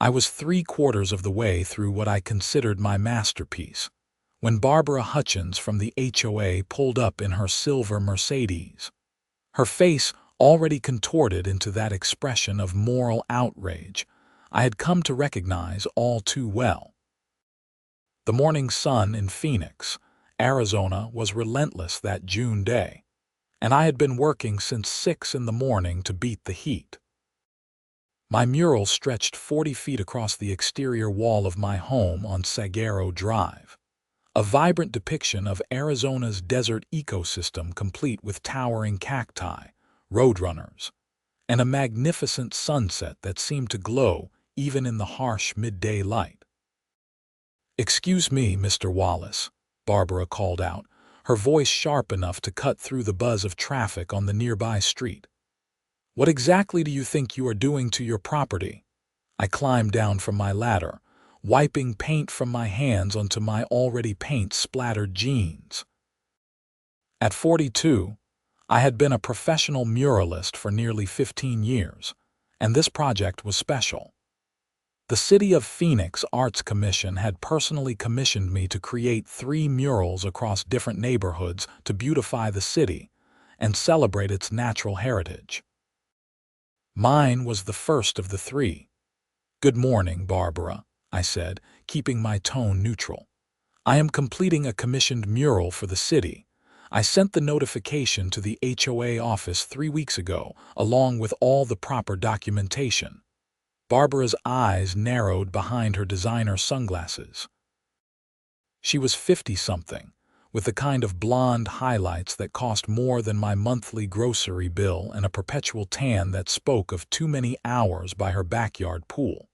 I was 3/4 of the way through what I considered my masterpiece, when Barbara Hutchins from the HOA pulled up in her silver Mercedes. Her face already contorted into that expression of moral outrage I had come to recognize all too well. The morning sun in Phoenix, Arizona, was relentless that June day, and I had been working since 6 in the morning to beat the heat. My mural stretched 40 feet across the exterior wall of my home on Saguaro Drive, a vibrant depiction of Arizona's desert ecosystem complete with towering cacti, roadrunners, and a magnificent sunset that seemed to glow even in the harsh midday light. "Excuse me, Mr. Wallace," Barbara called out, her voice sharp enough to cut through the buzz of traffic on the nearby street. "What exactly do you think you are doing to your property?" I climbed down from my ladder, wiping paint from my hands onto my already paint-splattered jeans. At 42, I had been a professional muralist for nearly 15 years, and this project was special. The City of Phoenix Arts Commission had personally commissioned me to create 3 murals across different neighborhoods to beautify the city and celebrate its natural heritage. Mine was the first of the 3. "Good morning, Barbara," I said, keeping my tone neutral. "I am completing a commissioned mural for the city. I sent the notification to the HOA office 3 weeks ago, along with all the proper documentation." Barbara's eyes narrowed behind her designer sunglasses. She was 50-something, with the kind of blonde highlights that cost more than my monthly grocery bill and a perpetual tan that spoke of too many hours by her backyard pool.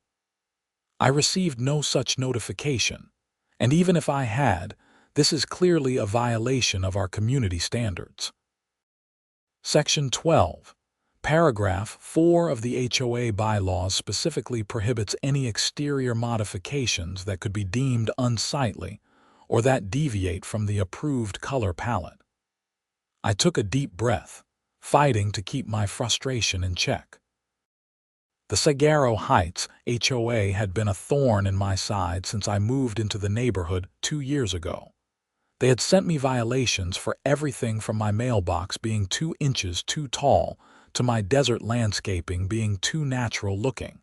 "I received no such notification, and even if I had, this is clearly a violation of our community standards." Section 12. Paragraph 4 of the HOA bylaws specifically prohibits any exterior modifications that could be deemed unsightly or that deviate from the approved color palette. I took a deep breath, fighting to keep my frustration in check. The Saguaro Heights HOA had been a thorn in my side since I moved into the neighborhood 2 years ago. They had sent me violations for everything from my mailbox being 2 inches too tall to my desert landscaping being too natural looking.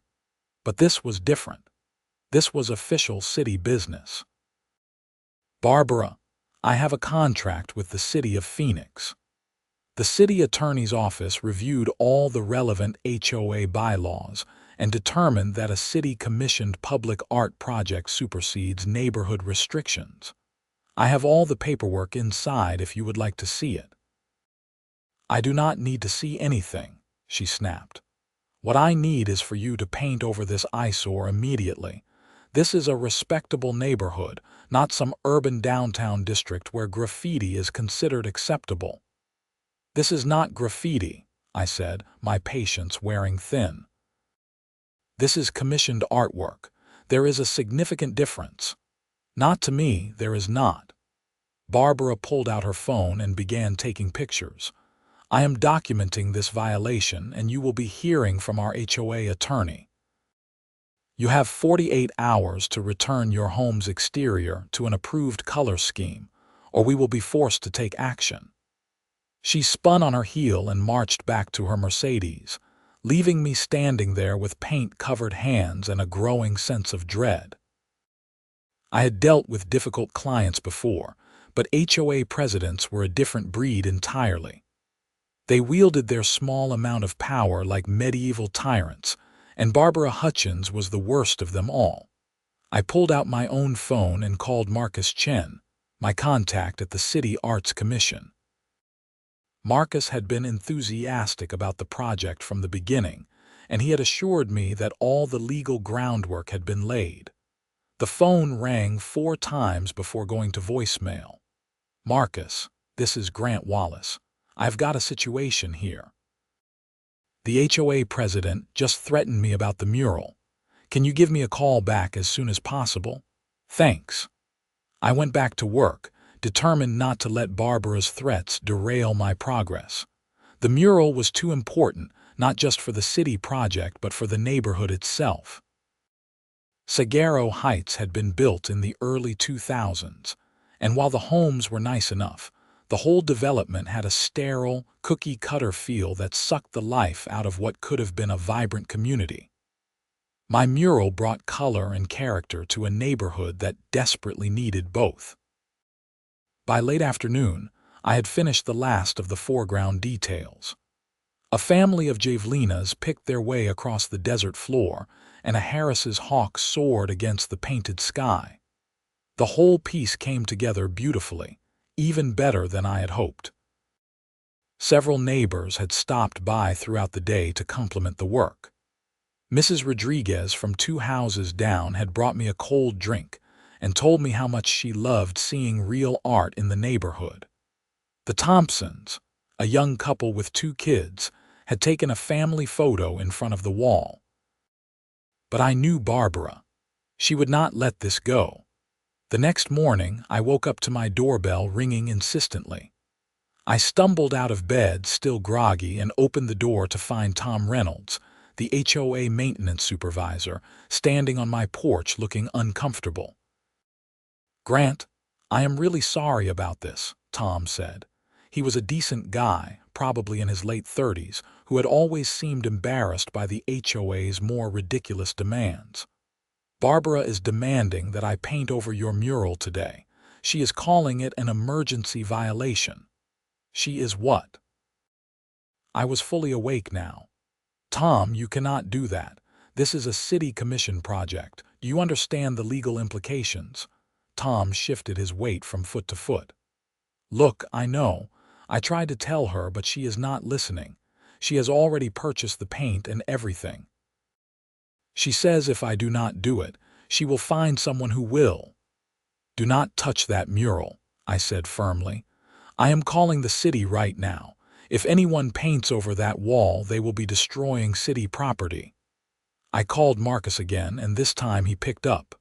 But this was different. This was official city business. "Barbara, I have a contract with the City of Phoenix." The city attorney's office reviewed all the relevant HOA bylaws and determined that a city-commissioned public art project supersedes neighborhood restrictions. "I have all the paperwork inside if you would like to see it." "I do not need to see anything," she snapped. "What I need is for you to paint over this eyesore immediately. This is a respectable neighborhood, not some urban downtown district where graffiti is considered acceptable." "This is not graffiti," I said, my patience wearing thin. "This is commissioned artwork. There is a significant difference." "Not to me, there is not." Barbara pulled out her phone and began taking pictures. "I am documenting this violation, and you will be hearing from our HOA attorney. You have 48 hours to return your home's exterior to an approved color scheme, or we will be forced to take action." She spun on her heel and marched back to her Mercedes, leaving me standing there with paint-covered hands and a growing sense of dread. I had dealt with difficult clients before, but HOA presidents were a different breed entirely. They wielded their small amount of power like medieval tyrants, and Barbara Hutchins was the worst of them all. I pulled out my own phone and called Marcus Chen, my contact at the City Arts Commission. Marcus had been enthusiastic about the project from the beginning, and he had assured me that all the legal groundwork had been laid. The phone rang 4 times before going to voicemail. "Marcus, this is Grant Wallace. I've got a situation here. The HOA president just threatened me about the mural. Can you give me a call back as soon as possible? Thanks." I went back to work, determined not to let Barbara's threats derail my progress. The mural was too important, not just for the city project but for the neighborhood itself. Sagaro Heights had been built in the early 2000s, and while the homes were nice enough, the whole development had a sterile, cookie-cutter feel that sucked the life out of what could have been a vibrant community. My mural brought color and character to a neighborhood that desperately needed both. By late afternoon, I had finished the last of the foreground details. A family of javelinas picked their way across the desert floor, and a Harris's hawk soared against the painted sky. The whole piece came together beautifully, even better than I had hoped. Several neighbors had stopped by throughout the day to compliment the work. Mrs. Rodriguez from 2 houses down had brought me a cold drink and told me how much she loved seeing real art in the neighborhood. The Thompsons, a young couple with 2 kids, had taken a family photo in front of the wall. But I knew Barbara. She would not let this go. The next morning, I woke up to my doorbell ringing insistently. I stumbled out of bed, still groggy, and opened the door to find Tom Reynolds, the HOA maintenance supervisor, standing on my porch looking uncomfortable. "Grant, I am really sorry about this," Tom said. He was a decent guy, probably in his late 30s, who had always seemed embarrassed by the HOA's more ridiculous demands. "Barbara is demanding that I paint over your mural today. She is calling it an emergency violation." "She is what?" I was fully awake now. "Tom, you cannot do that. This is a city commission project. Do you understand the legal implications?" Tom shifted his weight from foot to foot. "Look, I know. I tried to tell her, but she is not listening. She has already purchased the paint and everything. She says if I do not do it, she will find someone who will." "Do not touch that mural," I said firmly. "I am calling the city right now. If anyone paints over that wall, they will be destroying city property." I called Marcus again, and this time he picked up.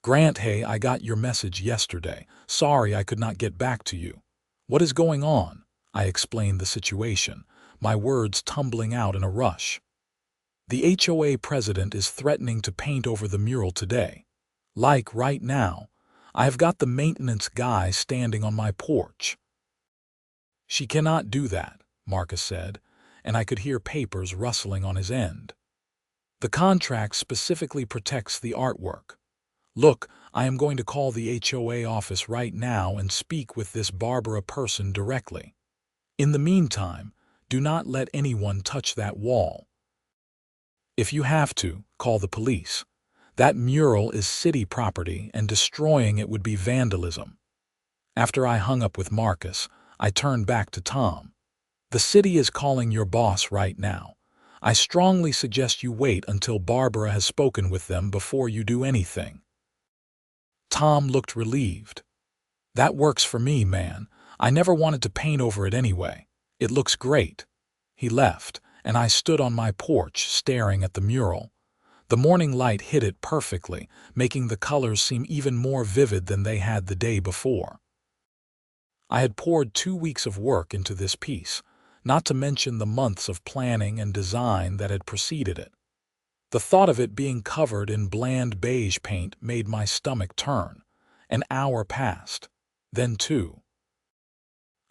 "Grant, hey, I got your message yesterday. Sorry I could not get back to you." "What is going on?" I explained the situation, my words tumbling out in a rush. "The HOA president is threatening to paint over the mural today. Like right now. I have got the maintenance guy standing on my porch." "She cannot do that," Marcus said, and I could hear papers rustling on his end. "The contract specifically protects the artwork. Look, I am going to call the HOA office right now and speak with this Barbara person directly. In the meantime, do not let anyone touch that wall. If you have to, call the police. That mural is city property, and destroying it would be vandalism." After I hung up with Marcus, I turned back to Tom. "The city is calling your boss right now. I strongly suggest you wait until Barbara has spoken with them before you do anything." Tom looked relieved. "That works for me, man. I never wanted to paint over it anyway. It looks great." He left, and I stood on my porch staring at the mural. The morning light hit it perfectly, making the colors seem even more vivid than they had the day before. I had poured 2 weeks of work into this piece, not to mention the months of planning and design that had preceded it. The thought of it being covered in bland beige paint made my stomach turn. An hour passed, then 2.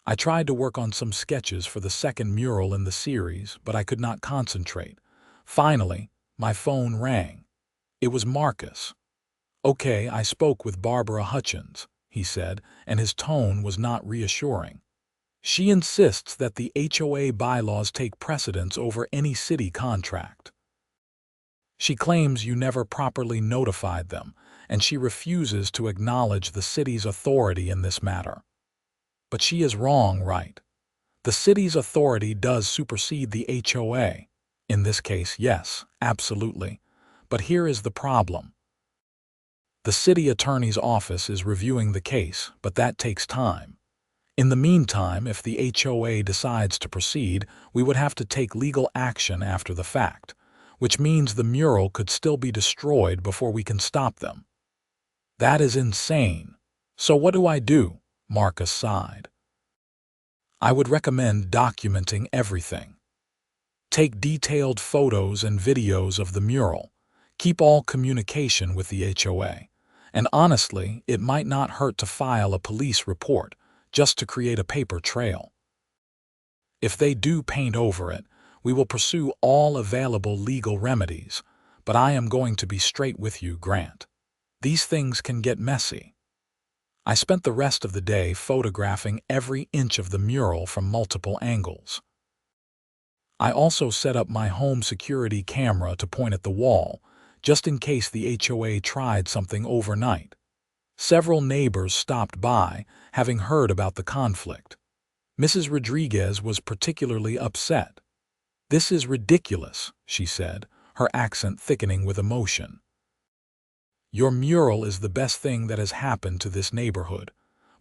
I tried to work on some sketches for the second mural in the series, but I could not concentrate. Finally, my phone rang. It was Marcus. "Okay, I spoke with Barbara Hutchins," he said, and his tone was not reassuring. "She insists that the HOA bylaws take precedence over any city contract. She claims you never properly notified them, and she refuses to acknowledge the city's authority in this matter." "But she is wrong, right? The city's authority does supersede the HOA. In this case, yes, absolutely. But here is the problem. The city attorney's office is reviewing the case, but that takes time. In the meantime, if the HOA decides to proceed, we would have to take legal action after the fact, which means the mural could still be destroyed before we can stop them." "That is insane. So what do I do?" Marcus sighed. "I would recommend documenting everything. Take detailed photos and videos of the mural. Keep all communication with the HOA. And honestly, it might not hurt to file a police report just to create a paper trail. If they do paint over it, we will pursue all available legal remedies, but I am going to be straight with you, Grant. These things can get messy. I spent the rest of the day photographing every inch of the mural from multiple angles. I also set up my home security camera to point at the wall, just in case the HOA tried something overnight. Several neighbors stopped by, having heard about the conflict. Mrs. Rodriguez was particularly upset. "This is ridiculous," she said, her accent thickening with emotion. "Your mural is the best thing that has happened to this neighborhood.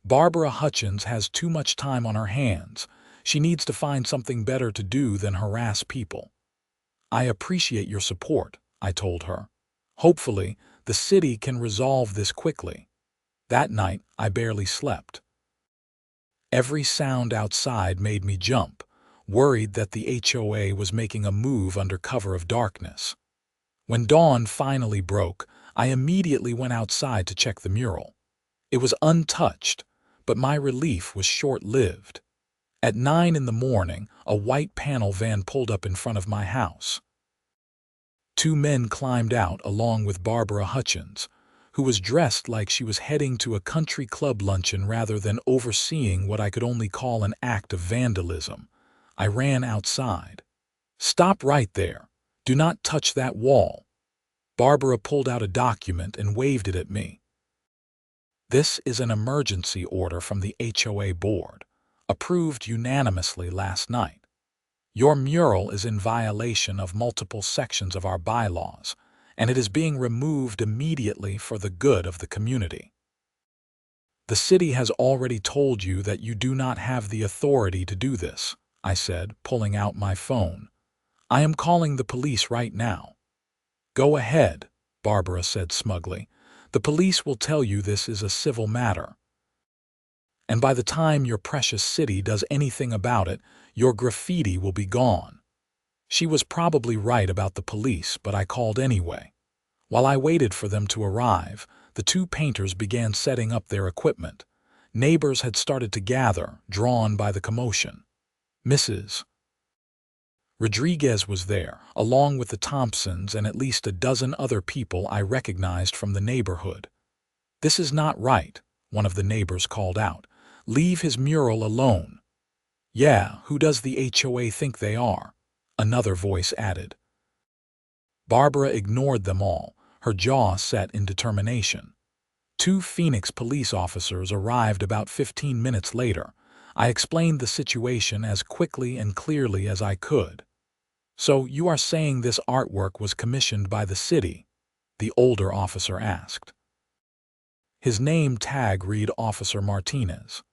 Barbara Hutchins has too much time on her hands. She needs to find something better to do than harass people." "I appreciate your support," I told her. "Hopefully, the city can resolve this quickly." That night, I barely slept. Every sound outside made me jump, worried that the HOA was making a move under cover of darkness. When dawn finally broke, I immediately went outside to check the mural. It was untouched, but my relief was short-lived. At 9 in the morning, a white panel van pulled up in front of my house. Two men climbed out along with Barbara Hutchins, who was dressed like she was heading to a country club luncheon rather than overseeing what I could only call an act of vandalism. I ran outside. "Stop right there. Do not touch that wall." Barbara pulled out a document and waved it at me. "This is an emergency order from the HOA board, approved unanimously last night. Your mural is in violation of multiple sections of our bylaws, and it is being removed immediately for the good of the community. The city has already told you that you do not have the authority to do this," I said, pulling out my phone. "I am calling the police right now." "Go ahead," Barbara said smugly. "The police will tell you this is a civil matter. And by the time your precious city does anything about it, your graffiti will be gone." She was probably right about the police, but I called anyway. While I waited for them to arrive, the two painters began setting up their equipment. Neighbors had started to gather, drawn by the commotion. Mrs. Rodriguez was there, along with the Thompsons and at least a dozen other people I recognized from the neighborhood. "This is not right," one of the neighbors called out. "Leave his mural alone." "Yeah, who does the HOA think they are?" another voice added. Barbara ignored them all, her jaw set in determination. Two Phoenix police officers arrived about 15 minutes later. I explained the situation as quickly and clearly as I could. "So you are saying this artwork was commissioned by the city?" the older officer asked. His name tag read Officer Martinez.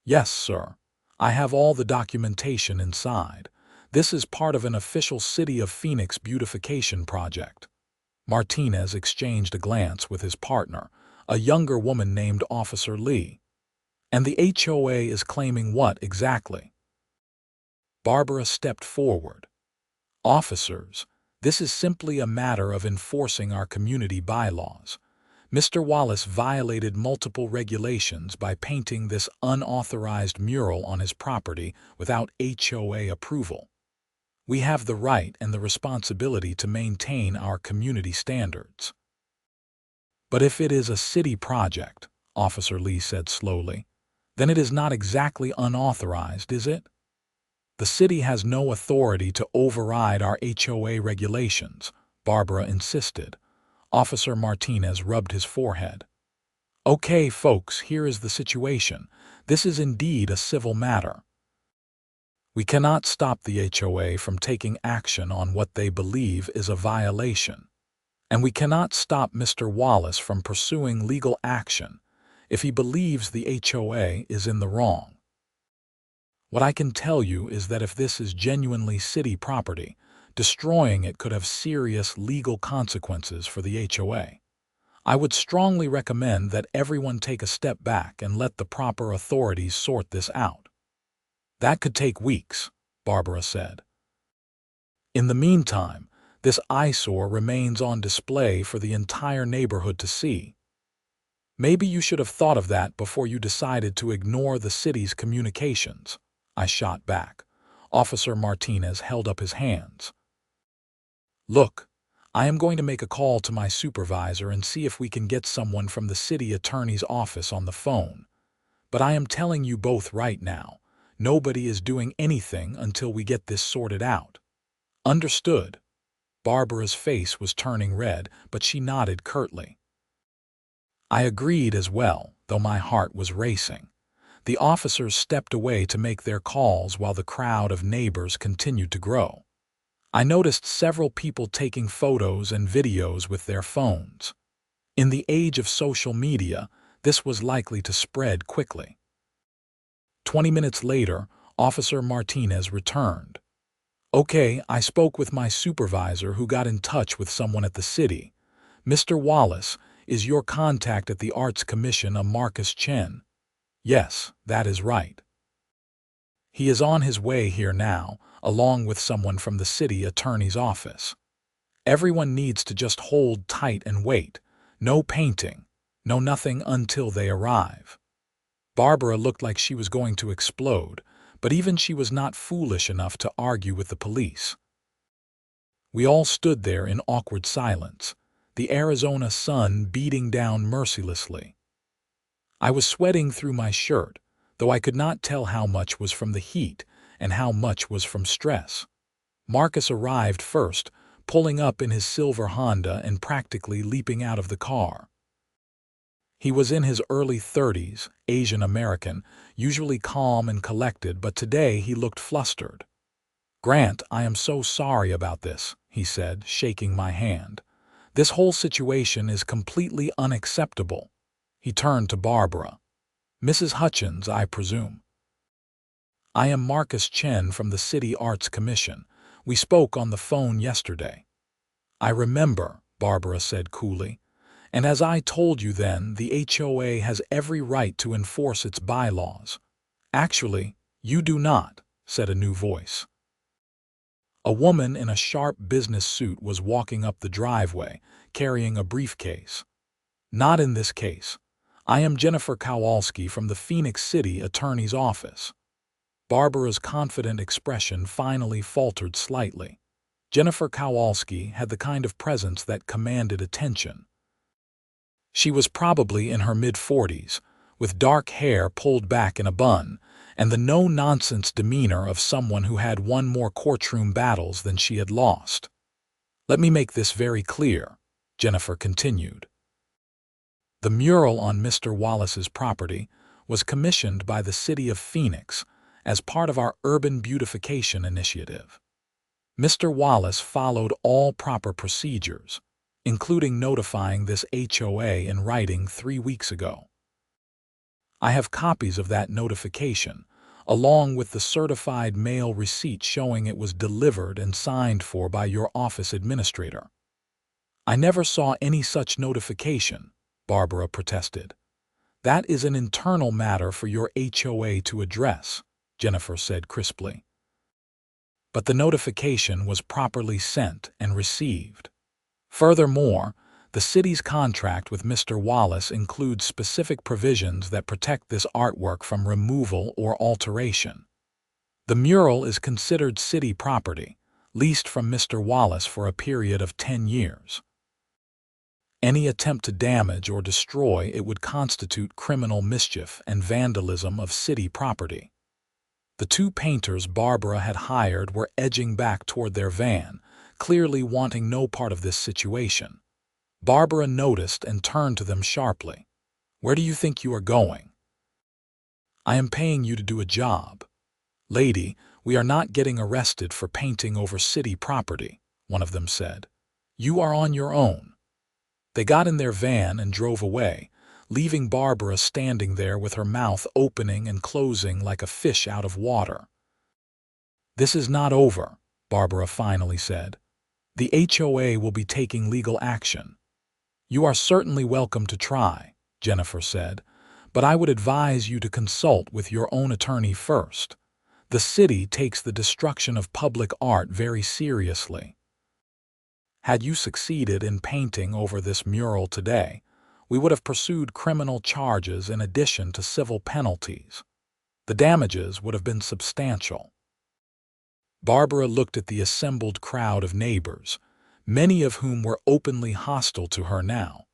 "Yes, sir. I have all the documentation inside. This is part of an official City of Phoenix beautification project." Martinez exchanged a glance with his partner, a younger woman named Officer Lee. "And the HOA is claiming what exactly?" Barbara stepped forward. "Officers, this is simply a matter of enforcing our community bylaws. Mr. Wallace violated multiple regulations by painting this unauthorized mural on his property without HOA approval. We have the right and the responsibility to maintain our community standards." "But if it is a city project," Officer Lee said slowly, "then it is not exactly unauthorized, is it?" "The city has no authority to override our HOA regulations," Barbara insisted. Officer Martinez rubbed his forehead. "Okay, folks, here is the situation. This is indeed a civil matter. We cannot stop the HOA from taking action on what they believe is a violation. And we cannot stop Mr. Wallace from pursuing legal action if he believes the HOA is in the wrong. What I can tell you is that if this is genuinely city property, destroying it could have serious legal consequences for the HOA. I would strongly recommend that everyone take a step back and let the proper authorities sort this out." "That could take weeks," Barbara said. "In the meantime, This eyesore remains on display for the entire neighborhood to see. Maybe you should have thought of that before you decided to ignore the city's communications, I shot back. Officer Martinez held up his hands. Look, I am going to make a call to my supervisor and see if we can get someone from the city attorney's office on the phone. But I am telling you both right now, nobody is doing anything until we get this sorted out. Understood? Barbara's face was turning red, but she nodded curtly. I agreed as well, though my heart was racing. The officers stepped away to make their calls while the crowd of neighbors continued to grow. I noticed several people taking photos and videos with their phones. In the age of social media, this was likely to spread quickly. 20 minutes later, Officer Martinez returned. Okay, I spoke with my supervisor who got in touch with someone at the city. Mr. Wallace, is your contact at the Arts Commission a Marcus Chen? Yes, that is right. He is on his way here now, along with someone from the city attorney's office. Everyone needs to just hold tight and wait. No painting, no nothing until they arrive. Barbara looked like she was going to explode, but even she was not foolish enough to argue with the police. We all stood there in awkward silence, the Arizona sun beating down mercilessly. I was sweating through my shirt, though I could not tell how much was from the heat and how much was from stress. Marcus arrived first, pulling up in his silver Honda and practically leaping out of the car. He was in his early 30s, Asian American, usually calm and collected, but today he looked flustered. "Grant, I am so sorry about this," he said, shaking my hand. "This whole situation is completely unacceptable." He turned to Barbara. "Mrs. Hutchins, I presume." "I am Marcus Chen from the City Arts Commission. We spoke on the phone yesterday." "I remember," Barbara said coolly. "And as I told you then, the HOA has every right to enforce its bylaws." "Actually, you do not," said a new voice. A woman in a sharp business suit was walking up the driveway, carrying a briefcase. "Not in this case. I am Jennifer Kowalski from the Phoenix City Attorney's Office." Barbara's confident expression finally faltered slightly. Jennifer Kowalski had the kind of presence that commanded attention. She was probably in her mid-40s, with dark hair pulled back in a bun, and the no-nonsense demeanor of someone who had won more courtroom battles than she had lost. "Let me make this very clear," Jennifer continued. "The mural on Mr. Wallace's property was commissioned by the City of Phoenix as part of our urban beautification initiative. Mr. Wallace followed all proper procedures, including notifying this HOA in writing 3 weeks ago. I have copies of that notification, along with the certified mail receipt showing it was delivered and signed for by your office administrator." "I never saw any such notification," Barbara protested. "That is an internal matter for your HOA to address," Jennifer said crisply. "But the notification was properly sent and received. Furthermore, the city's contract with Mr. Wallace includes specific provisions that protect this artwork from removal or alteration. The mural is considered city property, leased from Mr. Wallace for a period of 10 years. Any attempt to damage or destroy it would constitute criminal mischief and vandalism of city property." The two painters Barbara had hired were edging back toward their van, clearly wanting no part of this situation. Barbara noticed and turned to them sharply. "Where do you think you are going?" "I am paying you to do a job." "Lady, we are not getting arrested for painting over city property," one of them said. "You are on your own." They got in their van and drove away, leaving Barbara standing there with her mouth opening and closing like a fish out of water. "This is not over," Barbara finally said. "The HOA will be taking legal action." "You are certainly welcome to try," Jennifer said, "but I would advise you to consult with your own attorney first. The city takes the destruction of public art very seriously." Had you succeeded in painting over this mural today, we would have pursued criminal charges in addition to civil penalties. The damages would have been substantial. Barbara looked at the assembled crowd of neighbors, many of whom were openly hostile to her now,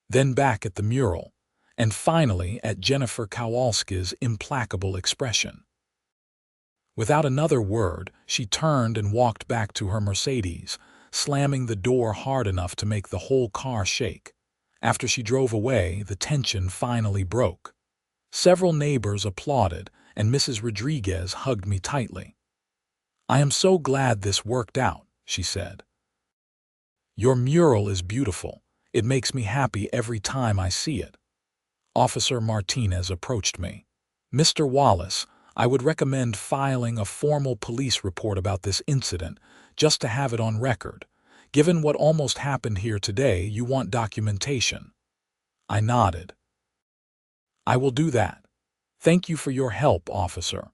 then back at the mural, and finally at Jennifer Kowalski's implacable expression. Without another word, she turned and walked back to her Mercedes, slamming the door hard enough to make the whole car shake. After she drove away, the tension finally broke. Several neighbors applauded, and Mrs. Rodriguez hugged me tightly. "I am so glad this worked out," she said. "Your mural is beautiful. It makes me happy every time I see it." Officer Martinez approached me. "Mr. Wallace, I would recommend filing a formal police report about this incident, just to have it on record. Given what almost happened here today, you want documentation." I nodded. "I will do that. Thank you for your help, officer."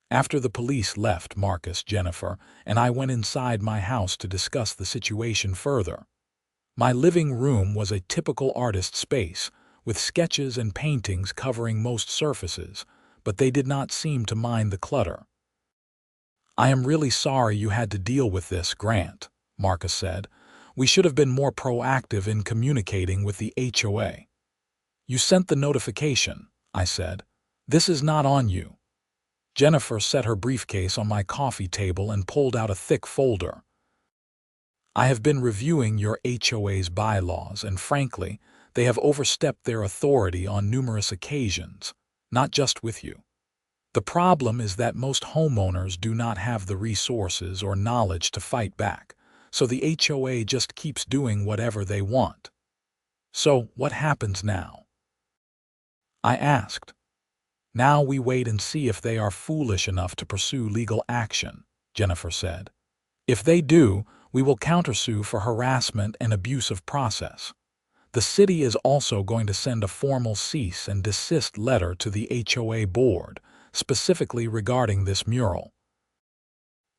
After the police left, Marcus, Jennifer, and I went inside my house to discuss the situation further. My living room was a typical artist space, with sketches and paintings covering most surfaces, but they did not seem to mind the clutter. "I am really sorry you had to deal with this, Grant," Marcus said. "We should have been more proactive in communicating with the HOA." "You sent the notification," I said. "This is not on you." Jennifer set her briefcase on my coffee table and pulled out a thick folder. "I have been reviewing your HOA's bylaws, and frankly, they have overstepped their authority on numerous occasions, not just with you. The problem is that most homeowners do not have the resources or knowledge to fight back, so the HOA just keeps doing whatever they want." "So, what happens now?" I asked. "Now we wait and see if they are foolish enough to pursue legal action," Jennifer said. "If they do, we will countersue for harassment and abuse of process. The city is also going to send a formal cease and desist letter to the HOA board, specifically regarding this mural.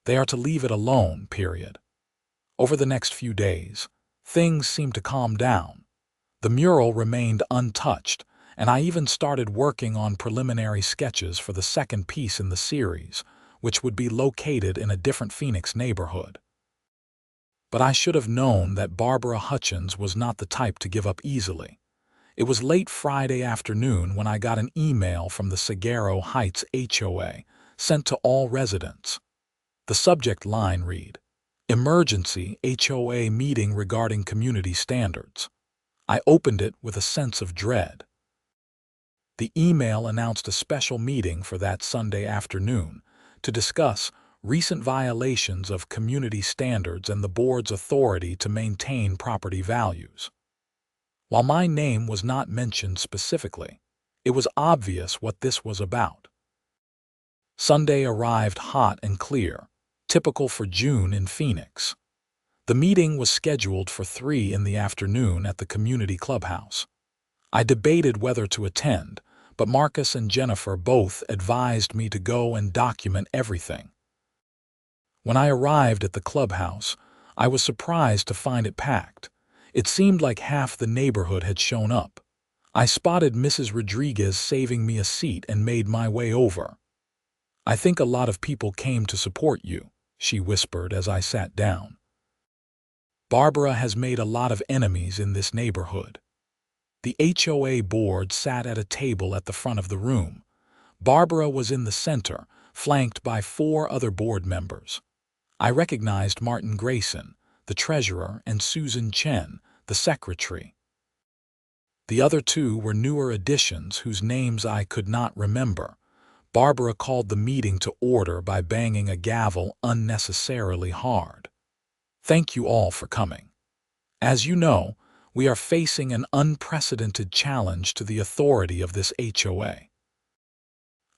They are to leave it alone, period." Over the next few days, things seemed to calm down. The mural remained untouched, and I even started working on preliminary sketches for the second piece in the series, which would be located in a different Phoenix neighborhood. But I should have known that Barbara Hutchins was not the type to give up easily. It was late Friday afternoon when I got an email from the Saguaro Heights HOA, sent to all residents. The subject line read, "Emergency HOA meeting regarding community standards." I opened it with a sense of dread. The email announced a special meeting for that Sunday afternoon to discuss recent violations of community standards and the board's authority to maintain property values. While my name was not mentioned specifically, it was obvious what this was about. Sunday arrived hot and clear, typical for June in Phoenix. The meeting was scheduled for 3 in the afternoon at the community clubhouse. I debated whether to attend, but Marcus and Jennifer both advised me to go and document everything. When I arrived at the clubhouse, I was surprised to find it packed. It seemed like half the neighborhood had shown up. I spotted Mrs. Rodriguez saving me a seat and made my way over. "I think a lot of people came to support you," she whispered as I sat down. "Barbara has made a lot of enemies in this neighborhood." The HOA board sat at a table at the front of the room. Barbara was in the center, flanked by 4 other board members. I recognized Martin Grayson, the treasurer, and Susan Chen, the secretary. The other 2 were newer additions whose names I could not remember. Barbara called the meeting to order by banging a gavel unnecessarily hard. "Thank you all for coming. As you know, we are facing an unprecedented challenge to the authority of this HOA.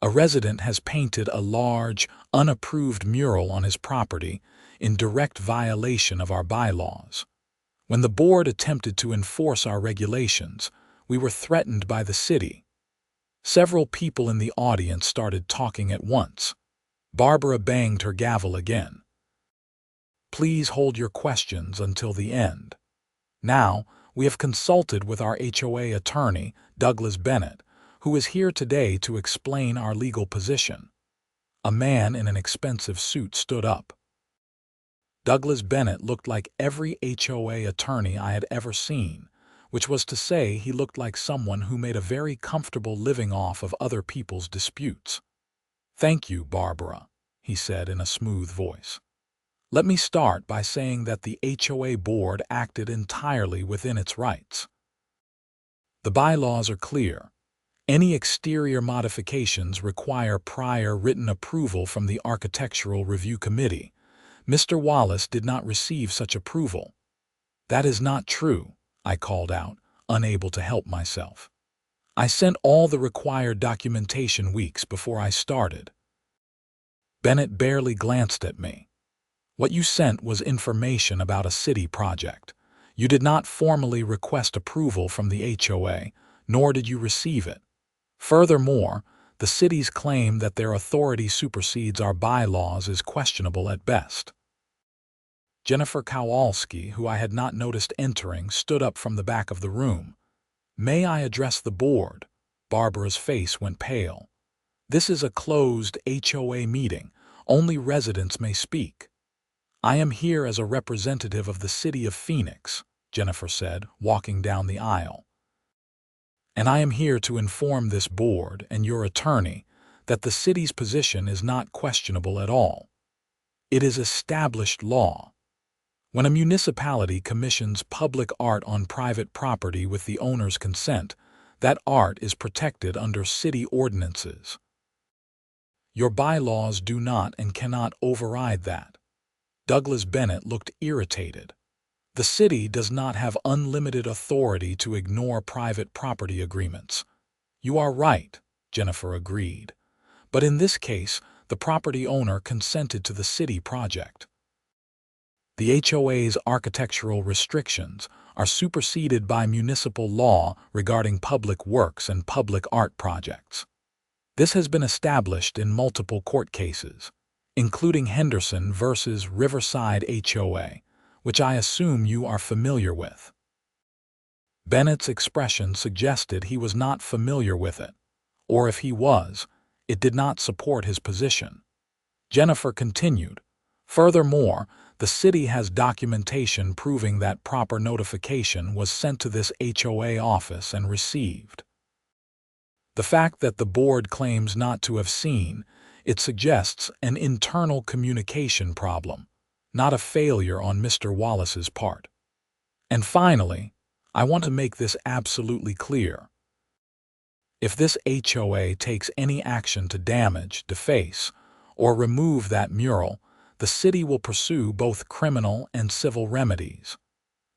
A resident has painted a large, unapproved mural on his property in direct violation of our bylaws. When the board attempted to enforce our regulations, we were threatened by the city." Several people in the audience started talking at once. Barbara banged her gavel again. Please hold your questions until the end. Now, we have consulted with our HOA attorney, Douglas Bennett, who is here today to explain our legal position. A man in an expensive suit stood up. Douglas Bennett looked like every HOA attorney I had ever seen, which was to say he looked like someone who made a very comfortable living off of other people's disputes. "Thank you, Barbara," he said in a smooth voice. "Let me start by saying that the HOA board acted entirely within its rights. The bylaws are clear. Any exterior modifications require prior written approval from the Architectural Review Committee. Mr. Wallace did not receive such approval." "That is not true," I called out, unable to help myself. "I sent all the required documentation weeks before I started." Bennett barely glanced at me. "What you sent was information about a city project. You did not formally request approval from the HOA, nor did you receive it. Furthermore, the city's claim that their authority supersedes our bylaws is questionable at best." Jennifer Kowalski, who I had not noticed entering, stood up from the back of the room. "May I address the board?" Barbara's face went pale. "This is a closed HOA meeting. Only residents may speak." "I am here as a representative of the city of Phoenix," Jennifer said, walking down the aisle. "And I am here to inform this board and your attorney that the city's position is not questionable at all. It is established law. When a municipality commissions public art on private property with the owner's consent, that art is protected under city ordinances. Your bylaws do not and cannot override that." Douglas Bennett looked irritated. "The city does not have unlimited authority to ignore private property agreements." "You are right," Jennifer agreed. "But in this case, the property owner consented to the city project. The HOA's architectural restrictions are superseded by municipal law regarding public works and public art projects. This has been established in multiple court cases, including Henderson versus Riverside HOA, which I assume you are familiar with." Bennett's expression suggested he was not familiar with it, or if he was, it did not support his position. Jennifer continued, "Furthermore, the city has documentation proving that proper notification was sent to this HOA office and received. The fact that the board claims not to have seen it suggests an internal communication problem, not a failure on Mr. Wallace's part. And finally, I want to make this absolutely clear. If this HOA takes any action to damage, deface, or remove that mural, the city will pursue both criminal and civil remedies.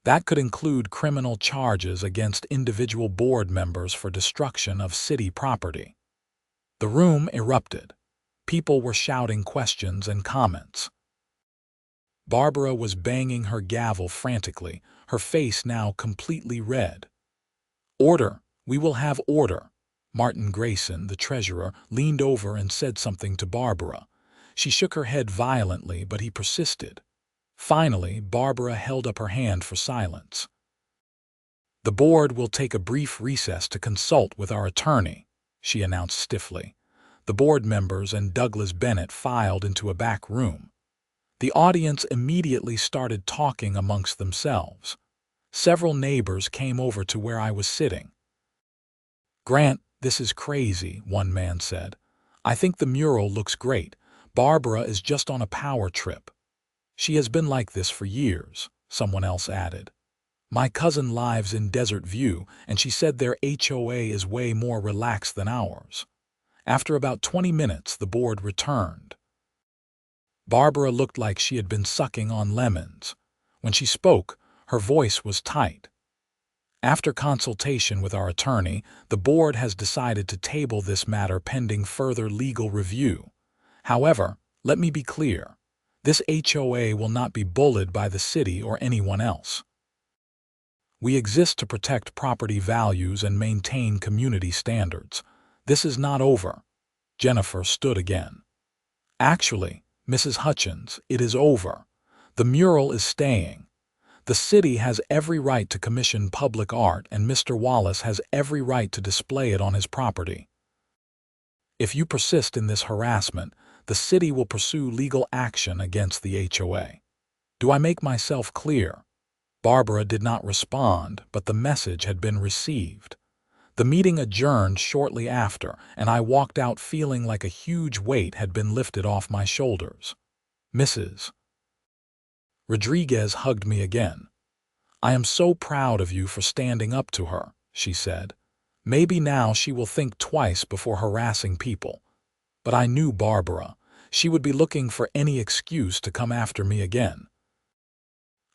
That could include criminal charges against individual board members for destruction of city property." The room erupted. People were shouting questions and comments. Barbara was banging her gavel frantically, her face now completely red. "Order! We will have order!" Martin Grayson, the treasurer, leaned over and said something to Barbara. She shook her head violently, but he persisted. Finally, Barbara held up her hand for silence. "The board will take a brief recess to consult with our attorney," she announced stiffly. The board members and Douglas Bennett filed into a back room. The audience immediately started talking amongst themselves. Several neighbors came over to where I was sitting. "Grant, this is crazy," one man said. "I think the mural looks great. Barbara is just on a power trip." "She has been like this for years," someone else added. "My cousin lives in Desert View, and she said their HOA is way more relaxed than ours." After about 20 minutes, the board returned. Barbara looked like she had been sucking on lemons. When she spoke, her voice was tight. "After consultation with our attorney, the board has decided to table this matter pending further legal review. However, let me be clear. This HOA will not be bullied by the city or anyone else. We exist to protect property values and maintain community standards. This is not over." Jennifer stood again. "Actually, Mrs. Hutchins, it is over. The mural is staying. The city has every right to commission public art, and Mr. Wallace has every right to display it on his property. If you persist in this harassment, the city will pursue legal action against the HOA. Do I make myself clear? Barbara did not respond, but the message had been received. The meeting adjourned shortly after, and I walked out feeling like a huge weight had been lifted off my shoulders. Mrs. Rodriguez hugged me again. "I am so proud of you for standing up to her," she said. "Maybe now she will think twice before harassing people." But I knew Barbara. She would be looking for any excuse to come after me again.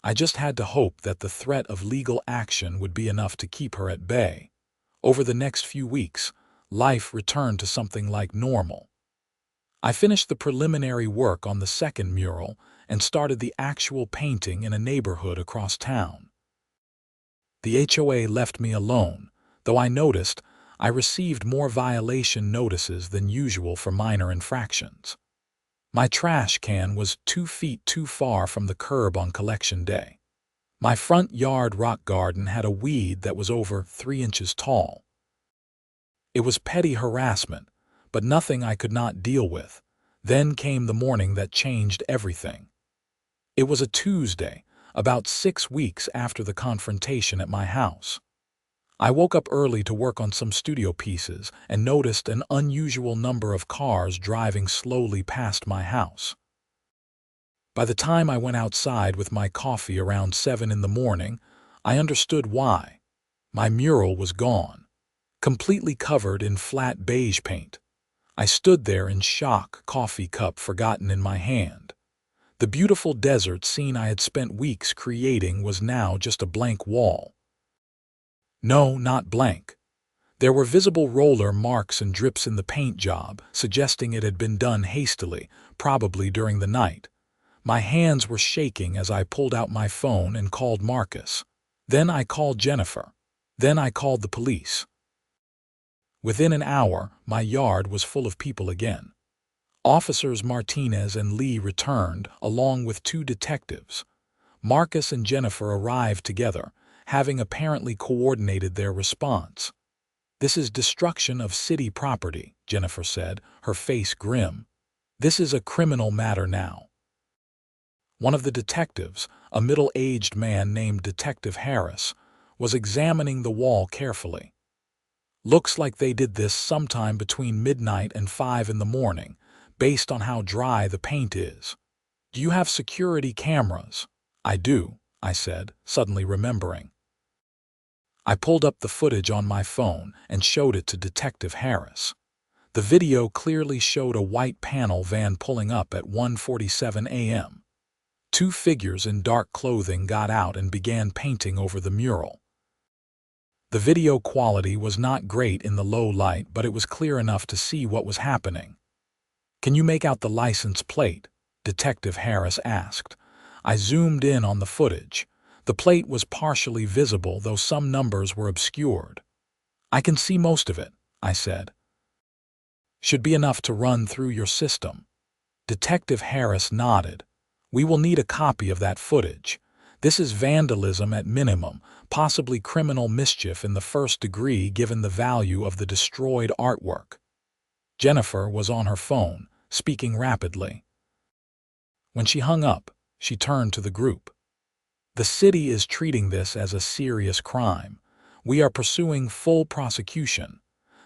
I just had to hope that the threat of legal action would be enough to keep her at bay. Over the next few weeks, life returned to something like normal. I finished the preliminary work on the second mural and started the actual painting in a neighborhood across town. The HOA left me alone, though I noticed I received more violation notices than usual for minor infractions. My trash can was 2 feet too far from the curb on collection day. My front yard rock garden had a weed that was over 3 inches tall. It was petty harassment, but nothing I could not deal with. Then came the morning that changed everything. It was a Tuesday, about 6 weeks after the confrontation at my house. I woke up early to work on some studio pieces and noticed an unusual number of cars driving slowly past my house. By the time I went outside with my coffee around 7 in the morning, I understood why. My mural was gone, completely covered in flat beige paint. I stood there in shock, coffee cup forgotten in my hand. The beautiful desert scene I had spent weeks creating was now just a blank wall. No, not blank. There were visible roller marks and drips in the paint job, suggesting it had been done hastily, probably during the night. My hands were shaking as I pulled out my phone and called Marcus. Then I called Jennifer. Then I called the police. Within an hour, my yard was full of people again. Officers Martinez and Lee returned, along with 2 detectives. Marcus and Jennifer arrived together, having apparently coordinated their response. "This is destruction of city property," Jennifer said, her face grim. "This is a criminal matter now." One of the detectives, a middle-aged man named Detective Harris, was examining the wall carefully. "Looks like they did this sometime between midnight and 5 in the morning, based on how dry the paint is. Do you have security cameras?" "I do," I said, suddenly remembering. I pulled up the footage on my phone and showed it to Detective Harris. The video clearly showed a white panel van pulling up at 1:47 a.m. 2 figures in dark clothing got out and began painting over the mural. The video quality was not great in the low light, but it was clear enough to see what was happening. "Can you make out the license plate?" Detective Harris asked. I zoomed in on the footage. The plate was partially visible, though some numbers were obscured. "I can see most of it," I said. "Should be enough to run through your system." Detective Harris nodded. "We will need a copy of that footage. This is vandalism at minimum, possibly criminal mischief in the first degree given the value of the destroyed artwork." Jennifer was on her phone, speaking rapidly. When she hung up, she turned to the group. "The city is treating this as a serious crime. We are pursuing full prosecution.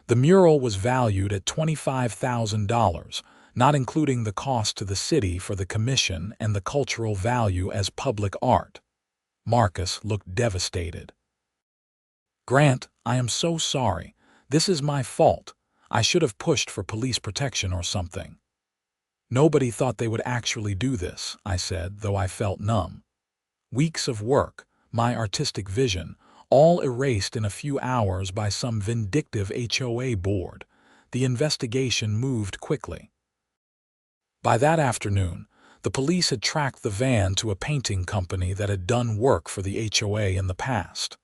The mural was valued at $25,000, not including the cost to the city for the commission and the cultural value as public art." Marcus looked devastated. "Grant, I am so sorry. This is my fault. I should have pushed for police protection or something." "Nobody thought they would actually do this," I said, though I felt numb. Weeks of work, my artistic vision, all erased in a few hours by some vindictive HOA board. The investigation moved quickly. By that afternoon, the police had tracked the van to a painting company that had done work for the HOA in the past.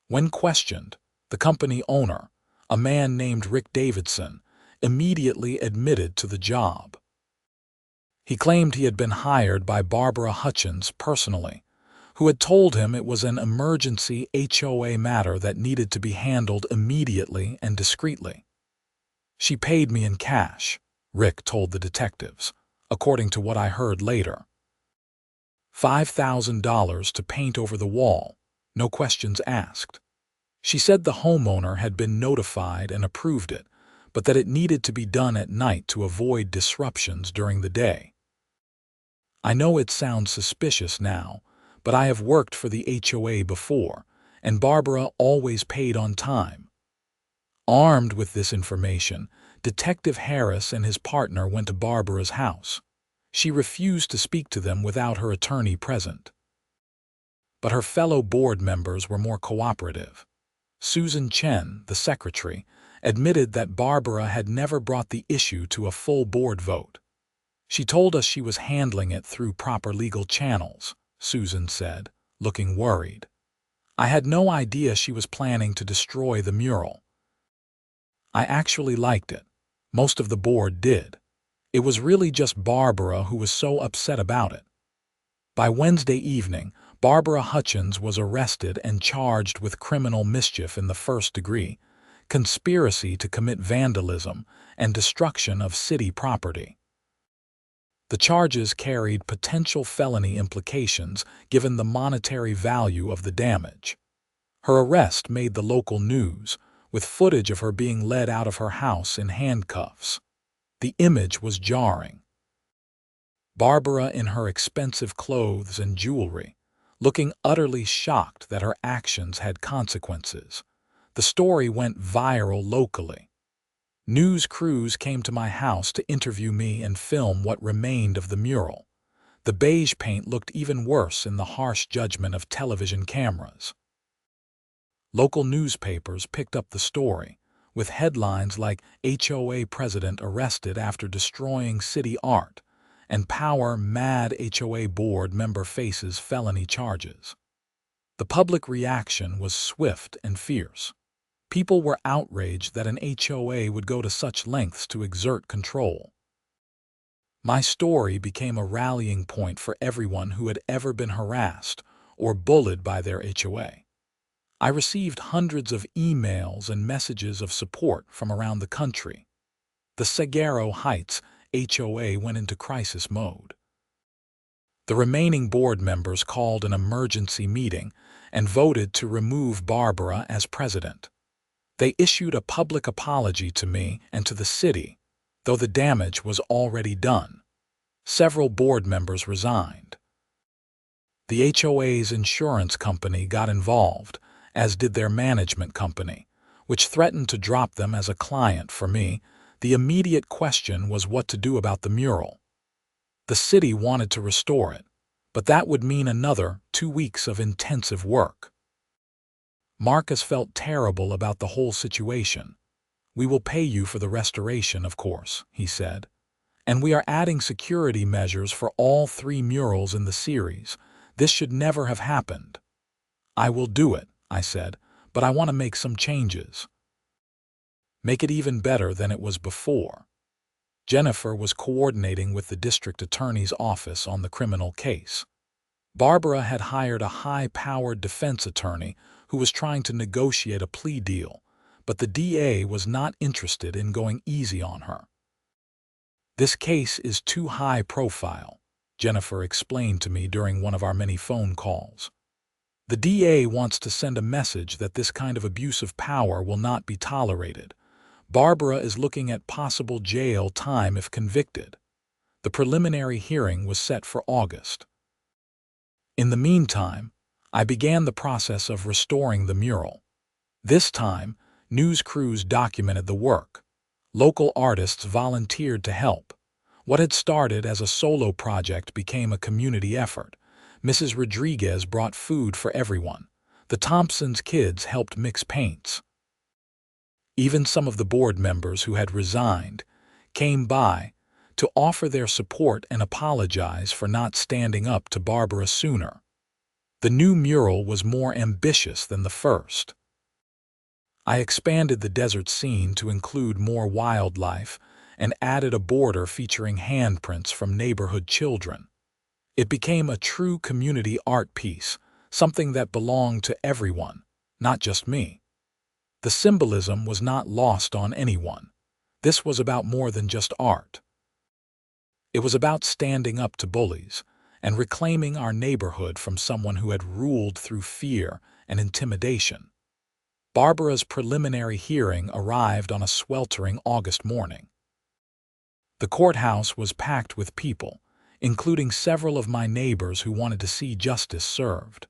When questioned, the company owner, a man named Rick Davidson, immediately admitted to the job. He claimed he had been hired by Barbara Hutchins personally, who had told him it was an emergency HOA matter that needed to be handled immediately and discreetly. "She paid me in cash," Rick told the detectives, according to what I heard later. $5,000 to paint over the wall, no questions asked. She said the homeowner had been notified and approved it, but that it needed to be done at night to avoid disruptions during the day. I know it sounds suspicious now, but I have worked for the HOA before, and Barbara always paid on time. Armed with this information, Detective Harris and his partner went to Barbara's house. She refused to speak to them without her attorney present. But her fellow board members were more cooperative. Susan Chen, the secretary, admitted that Barbara had never brought the issue to a full board vote. "She told us she was handling it through proper legal channels," Susan said, looking worried. "I had no idea she was planning to destroy the mural." I actually liked it. Most of the board did. It was really just Barbara who was so upset about it. By Wednesday evening, Barbara Hutchins was arrested and charged with criminal mischief in the first degree, conspiracy to commit vandalism, and destruction of city property. The charges carried potential felony implications given the monetary value of the damage. Her arrest made the local news, with footage of her being led out of her house in handcuffs. The image was jarring. Barbara in her expensive clothes and jewelry, looking utterly shocked that her actions had consequences. The story went viral locally. News crews came to my house to interview me and film what remained of the mural. The beige paint looked even worse in the harsh judgment of television cameras. Local newspapers picked up the story, with headlines like "HOA President Arrested After Destroying City Art" and "Power Mad HOA Board Member Faces Felony Charges." The public reaction was swift and fierce. People were outraged that an HOA would go to such lengths to exert control. My story became a rallying point for everyone who had ever been harassed or bullied by their HOA. I received hundreds of emails and messages of support from around the country. The Seguero Heights HOA went into crisis mode. The remaining board members called an emergency meeting and voted to remove Barbara as president. They issued a public apology to me and to the city, though the damage was already done. Several board members resigned. The HOA's insurance company got involved, as did their management company, which threatened to drop them as a client for me. The immediate question was what to do about the mural. The city wanted to restore it, but that would mean another 2 weeks of intensive work. Marcus felt terrible about the whole situation. "We will pay you for the restoration, of course," he said. "And we are adding security measures for all 3 murals in the series. This should never have happened." "I will do it," I said, "but I want to make some changes. Make it even better than it was before." Jennifer was coordinating with the district attorney's office on the criminal case. Barbara had hired a high-powered defense attorney who was trying to negotiate a plea deal, but the DA was not interested in going easy on her. "This case is too high profile," Jennifer explained to me during one of our many phone calls. "The DA wants to send a message that this kind of abuse of power will not be tolerated. Barbara is looking at possible jail time if convicted." The preliminary hearing was set for August. In the meantime, I began the process of restoring the mural. This time, news crews documented the work. Local artists volunteered to help. What had started as a solo project became a community effort. Mrs. Rodriguez brought food for everyone. The Thompsons' kids helped mix paints. Even some of the board members who had resigned came by to offer their support and apologize for not standing up to Barbara sooner. The new mural was more ambitious than the first. I expanded the desert scene to include more wildlife and added a border featuring handprints from neighborhood children. It became a true community art piece, something that belonged to everyone, not just me. The symbolism was not lost on anyone. This was about more than just art. It was about standing up to bullies and reclaiming our neighborhood from someone who had ruled through fear and intimidation. Barbara's preliminary hearing arrived on a sweltering August morning. The courthouse was packed with people, including several of my neighbors who wanted to see justice served.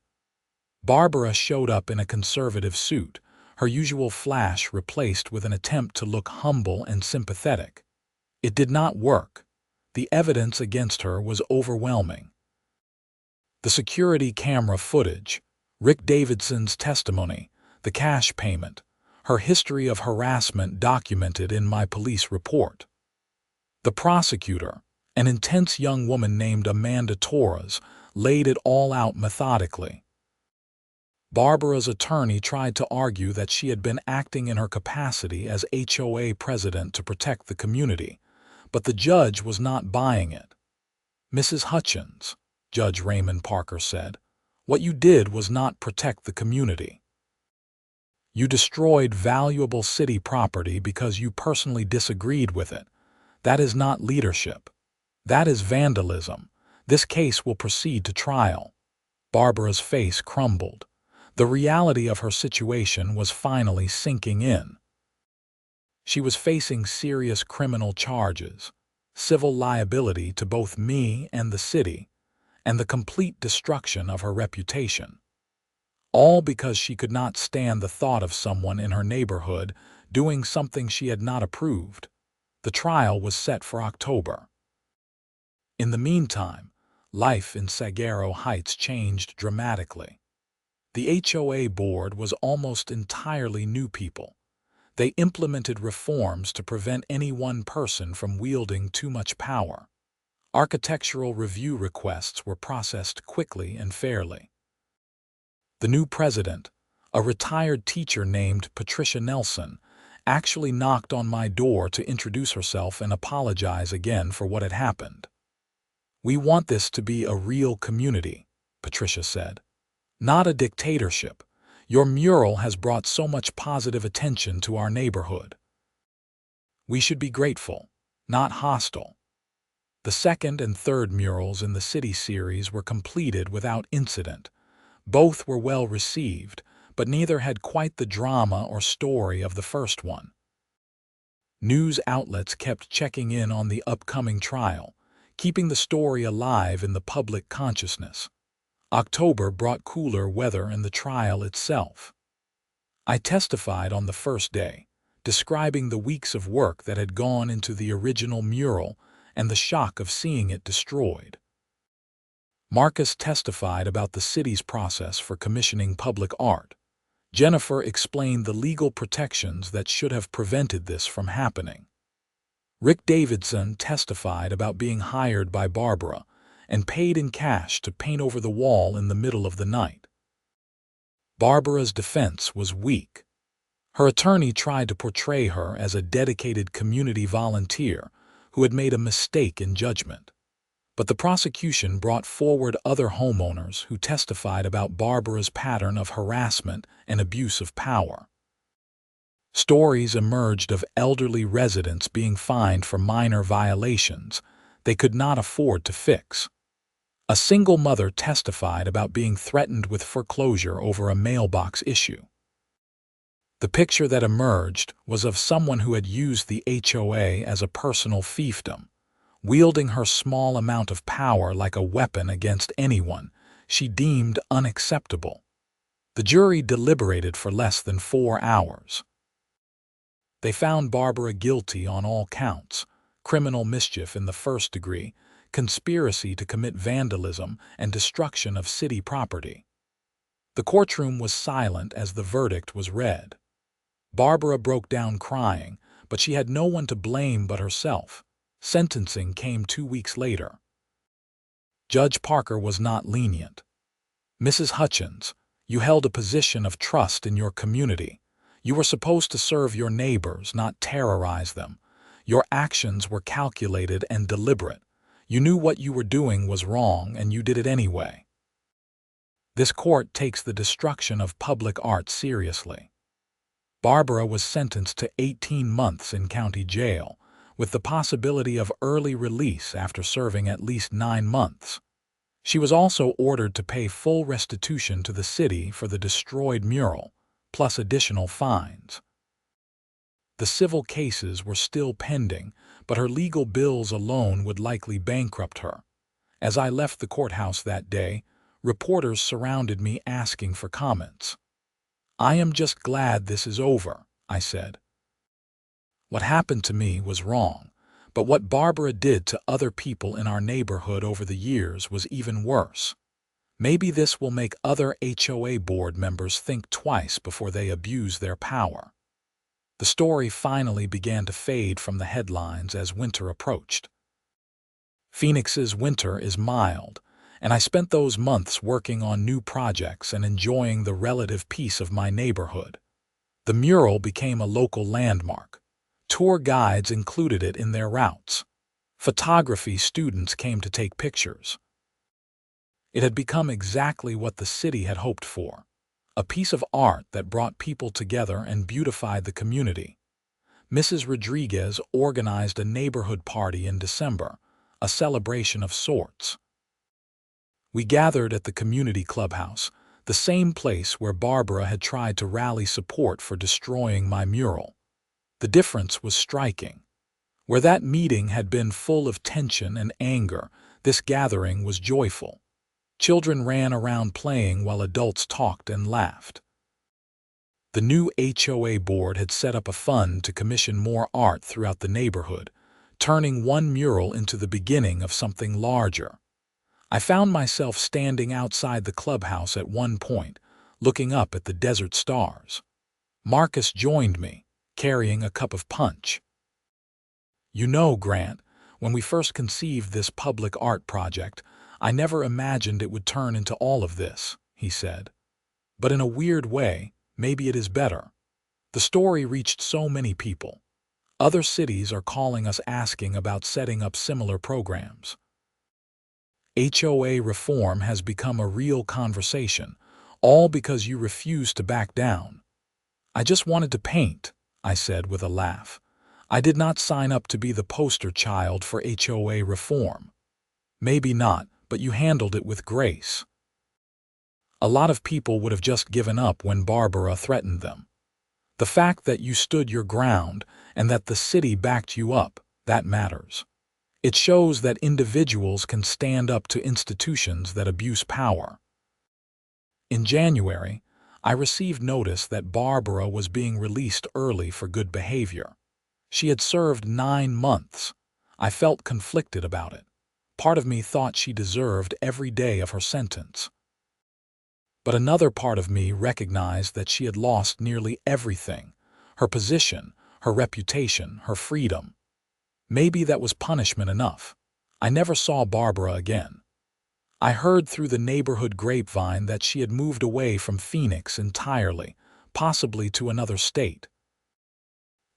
Barbara showed up in a conservative suit, her usual flash replaced with an attempt to look humble and sympathetic. It did not work. The evidence against her was overwhelming. The security camera footage, Rick Davidson's testimony, the cash payment, her history of harassment documented in my police report. The prosecutor, an intense young woman named Amanda Torres, laid it all out methodically. Barbara's attorney tried to argue that she had been acting in her capacity as HOA president to protect the community, but the judge was not buying it. "Mrs. Hutchins," Judge Raymond Parker said, "what you did was not protect the community. You destroyed valuable city property because you personally disagreed with it. That is not leadership. That is vandalism. This case will proceed to trial." Barbara's face crumbled. The reality of her situation was finally sinking in. She was facing serious criminal charges, civil liability to both me and the city, and the complete destruction of her reputation. All because she could not stand the thought of someone in her neighborhood doing something she had not approved. The trial was set for October. In the meantime, life in Saguaro Heights changed dramatically. The HOA board was almost entirely new people. They implemented reforms to prevent any one person from wielding too much power. Architectural review requests were processed quickly and fairly. The new president, a retired teacher named Patricia Nelson, actually knocked on my door to introduce herself and apologize again for what had happened. "We want this to be a real community," Patricia said. "Not a dictatorship. Your mural has brought so much positive attention to our neighborhood. We should be grateful, not hostile." The second and third murals in the city series were completed without incident. Both were well received, but neither had quite the drama or story of the first one. News outlets kept checking in on the upcoming trial, keeping the story alive in the public consciousness. October brought cooler weather and the trial itself. I testified on the first day, describing the weeks of work that had gone into the original mural and the shock of seeing it destroyed. Marcus testified about the city's process for commissioning public art. Jennifer explained the legal protections that should have prevented this from happening. Rick Davidson testified about being hired by Barbara and paid in cash to paint over the wall in the middle of the night. Barbara's defense was weak. Her attorney tried to portray her as a dedicated community volunteer who had made a mistake in judgment. But the prosecution brought forward other homeowners who testified about Barbara's pattern of harassment and abuse of power. Stories emerged of elderly residents being fined for minor violations they could not afford to fix. A single mother testified about being threatened with foreclosure over a mailbox issue. The picture that emerged was of someone who had used the HOA as a personal fiefdom, wielding her small amount of power like a weapon against anyone she deemed unacceptable. The jury deliberated for less than 4 hours. They found Barbara guilty on all counts: criminal mischief in the first degree, conspiracy to commit vandalism, and destruction of city property. The courtroom was silent as the verdict was read. Barbara broke down crying, but she had no one to blame but herself. Sentencing came 2 weeks later. Judge Parker was not lenient. "Mrs. Hutchins, you held a position of trust in your community. You were supposed to serve your neighbors, not terrorize them. Your actions were calculated and deliberate. You knew what you were doing was wrong, and you did it anyway. This court takes the destruction of public art seriously. Barbara was sentenced to 18 months in county jail, with the possibility of early release after serving at least 9 months. She was also ordered to pay full restitution to the city for the destroyed mural, plus additional fines. The civil cases were still pending, but her legal bills alone would likely bankrupt her. As I left the courthouse that day, reporters surrounded me asking for comments. "I am just glad this is over," I said. What happened to me was wrong, but what Barbara did to other people in our neighborhood over the years was even worse. Maybe this will make other HOA board members think twice before they abuse their power. The story finally began to fade from the headlines as winter approached. Phoenix's winter is mild, and I spent those months working on new projects and enjoying the relative peace of my neighborhood. The mural became a local landmark. Tour guides included it in their routes. Photography students came to take pictures. It had become exactly what the city had hoped for, a piece of art that brought people together and beautified the community. Mrs. Rodriguez organized a neighborhood party in December, a celebration of sorts. We gathered at the community clubhouse, the same place where Barbara had tried to rally support for destroying my mural. The difference was striking. Where that meeting had been full of tension and anger, this gathering was joyful. Children ran around playing while adults talked and laughed. The new HOA board had set up a fund to commission more art throughout the neighborhood, turning one mural into the beginning of something larger. I found myself standing outside the clubhouse at one point, looking up at the desert stars. Marcus joined me, carrying a cup of punch. "You know, Grant, when we first conceived this public art project, I never imagined it would turn into all of this," he said. "But in a weird way, maybe it is better. The story reached so many people. Other cities are calling us asking about setting up similar programs. HOA reform has become a real conversation, all because you refuse to back down." "I just wanted to paint," I said with a laugh. "I did not sign up to be the poster child for HOA reform." "Maybe not, but you handled it with grace." A lot of people would have just given up when Barbara threatened them. The fact that you stood your ground and that the city backed you up, that matters. It shows that individuals can stand up to institutions that abuse power. In January, I received notice that Barbara was being released early for good behavior. She had served 9 months. I felt conflicted about it. Part of me thought she deserved every day of her sentence. But another part of me recognized that she had lost nearly everything: her position, her reputation, her freedom. Maybe that was punishment enough. I never saw Barbara again. I heard through the neighborhood grapevine that she had moved away from Phoenix entirely, possibly to another state.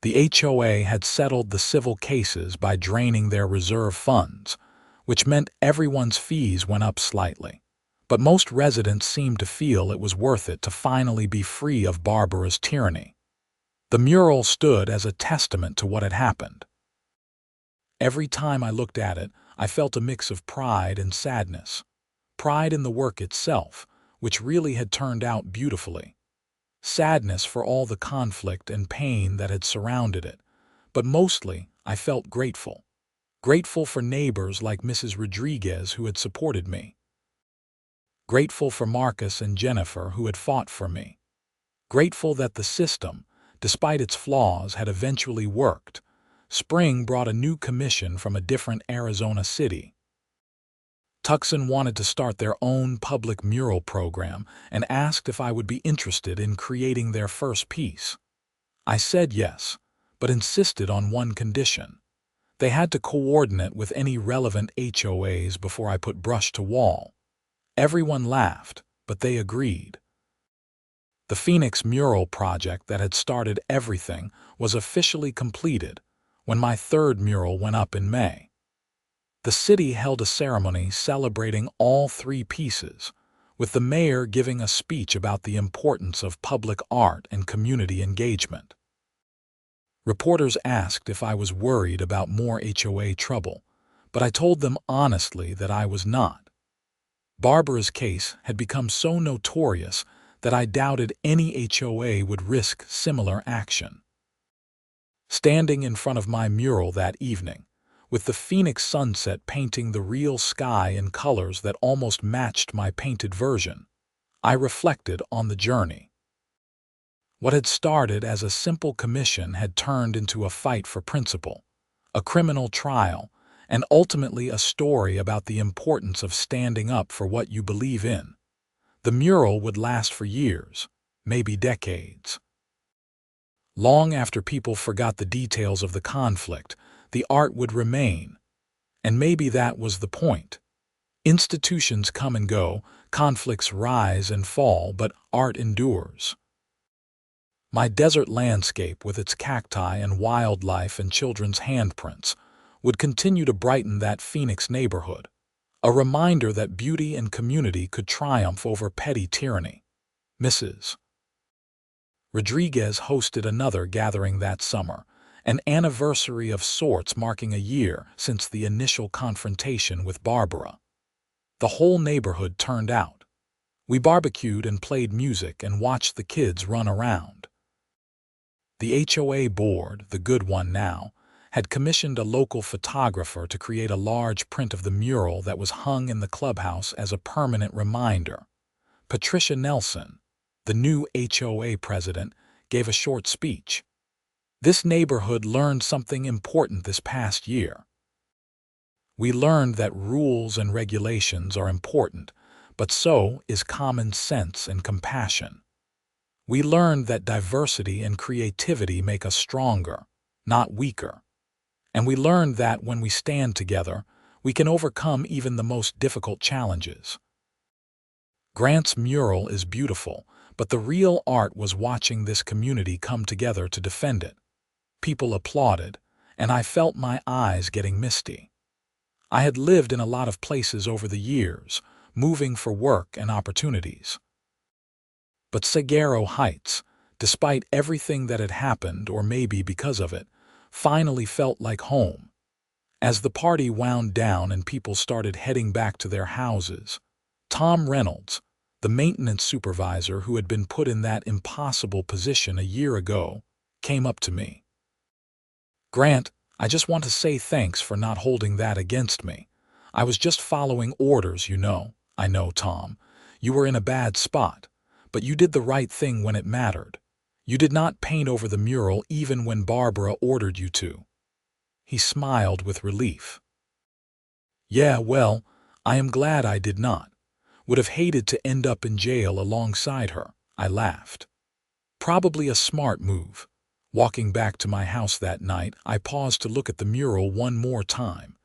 The HOA had settled the civil cases by draining their reserve funds, which meant everyone's fees went up slightly. But most residents seemed to feel it was worth it to finally be free of Barbara's tyranny. The mural stood as a testament to what had happened. Every time I looked at it, I felt a mix of pride and sadness. Pride in the work itself, which really had turned out beautifully. Sadness for all the conflict and pain that had surrounded it. But mostly, I felt grateful. Grateful for neighbors like Mrs. Rodriguez who had supported me. Grateful for Marcus and Jennifer who had fought for me. Grateful that the system, despite its flaws, had eventually worked. Spring brought a new commission from a different Arizona city. Tucson wanted to start their own public mural program and asked if I would be interested in creating their first piece. I said yes, but insisted on one condition. They had to coordinate with any relevant HOAs before I put brush to wall. Everyone laughed, but they agreed. The Phoenix mural project that had started everything was officially completed, when my third mural went up in May. The city held a ceremony celebrating all three pieces, with the mayor giving a speech about the importance of public art and community engagement. Reporters asked if I was worried about more HOA trouble, but I told them honestly that I was not. Barbara's case had become so notorious that I doubted any HOA would risk similar action. Standing in front of my mural that evening, with the Phoenix sunset painting the real sky in colors that almost matched my painted version, I reflected on the journey. What had started as a simple commission had turned into a fight for principle, a criminal trial, and ultimately a story about the importance of standing up for what you believe in. The mural would last for years, maybe decades. Long after people forgot the details of the conflict, the art would remain. And maybe that was the point. Institutions come and go, conflicts rise and fall, but art endures. My desert landscape, with its cacti and wildlife and children's handprints, would continue to brighten that Phoenix neighborhood, a reminder that beauty and community could triumph over petty tyranny. Mrs. Rodriguez hosted another gathering that summer, an anniversary of sorts marking a year since the initial confrontation with Barbara. The whole neighborhood turned out. We barbecued and played music and watched the kids run around. The HOA board, the good one now, had commissioned a local photographer to create a large print of the mural that was hung in the clubhouse as a permanent reminder. Patricia Nelson, the new HOA president, gave a short speech. This neighborhood learned something important this past year. We learned that rules and regulations are important, but so is common sense and compassion. We learned that diversity and creativity make us stronger, not weaker. And we learned that when we stand together, we can overcome even the most difficult challenges. Grant's mural is beautiful, but the real art was watching this community come together to defend it. People applauded, and I felt my eyes getting misty. I had lived in a lot of places over the years, moving for work and opportunities. But Saguaro Heights, despite everything that had happened, or maybe because of it, finally felt like home. As the party wound down and people started heading back to their houses, Tom Reynolds, the maintenance supervisor who had been put in that impossible position a year ago, came up to me. "Grant, I just want to say thanks for not holding that against me. I was just following orders, you know." "I know, Tom. You were in a bad spot, but you did the right thing when it mattered. You did not paint over the mural even when Barbara ordered you to." He smiled with relief. "Yeah, well, I am glad I did not. Would have hated to end up in jail alongside her." I laughed. Probably a smart move. Walking back to my house that night, I paused to look at the mural one more time.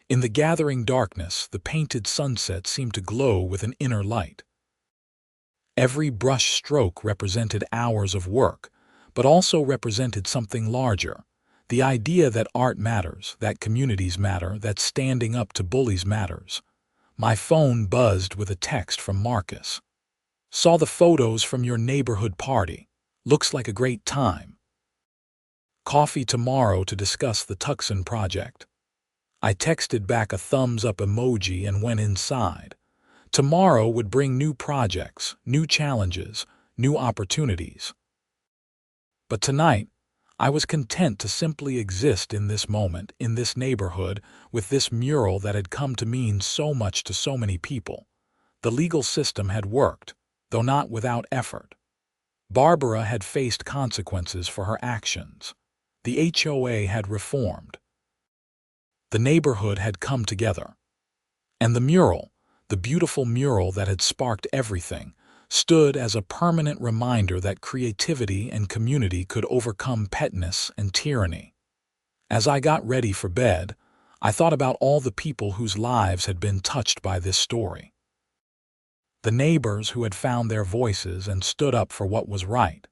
In the gathering darkness, the painted sunset seemed to glow with an inner light. Every brush stroke represented hours of work, but also represented something larger. The idea that art matters, that communities matter, that standing up to bullies matters. My phone buzzed with a text from Marcus. "Saw the photos from your neighborhood party. Looks like a great time. Coffee tomorrow to discuss the Tucson project." I texted back a thumbs-up emoji and went inside. Tomorrow would bring new projects, new challenges, new opportunities. But tonight, I was content to simply exist in this moment, in this neighborhood, with this mural that had come to mean so much to so many people. The legal system had worked, though not without effort. Barbara had faced consequences for her actions. The HOA had reformed. The neighborhood had come together. And the mural, the beautiful mural that had sparked everything, stood as a permanent reminder that creativity and community could overcome pettiness and tyranny. As I got ready for bed, I thought about all the people whose lives had been touched by this story. The neighbors who had found their voices and stood up for what was right.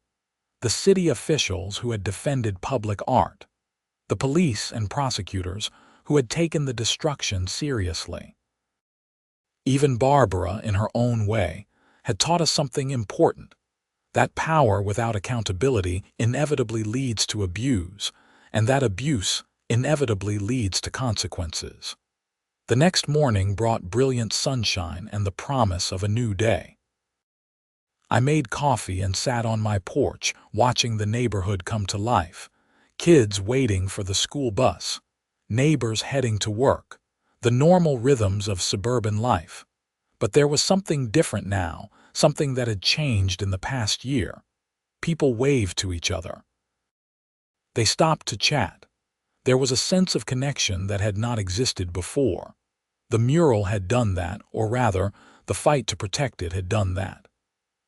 The city officials who had defended public art. the police and prosecutors who had taken the destruction seriously. Even Barbara, in her own way, had taught us something important, that power without accountability inevitably leads to abuse, and that abuse inevitably leads to consequences. The next morning brought brilliant sunshine and the promise of a new day. I made coffee and sat on my porch, watching the neighborhood come to life. Kids waiting for the school bus, neighbors heading to work, the normal rhythms of suburban life. But there was something different now, something that had changed in the past year. People waved to each other. They stopped to chat. There was a sense of connection that had not existed before. The mural had done that, or rather, the fight to protect it had done that.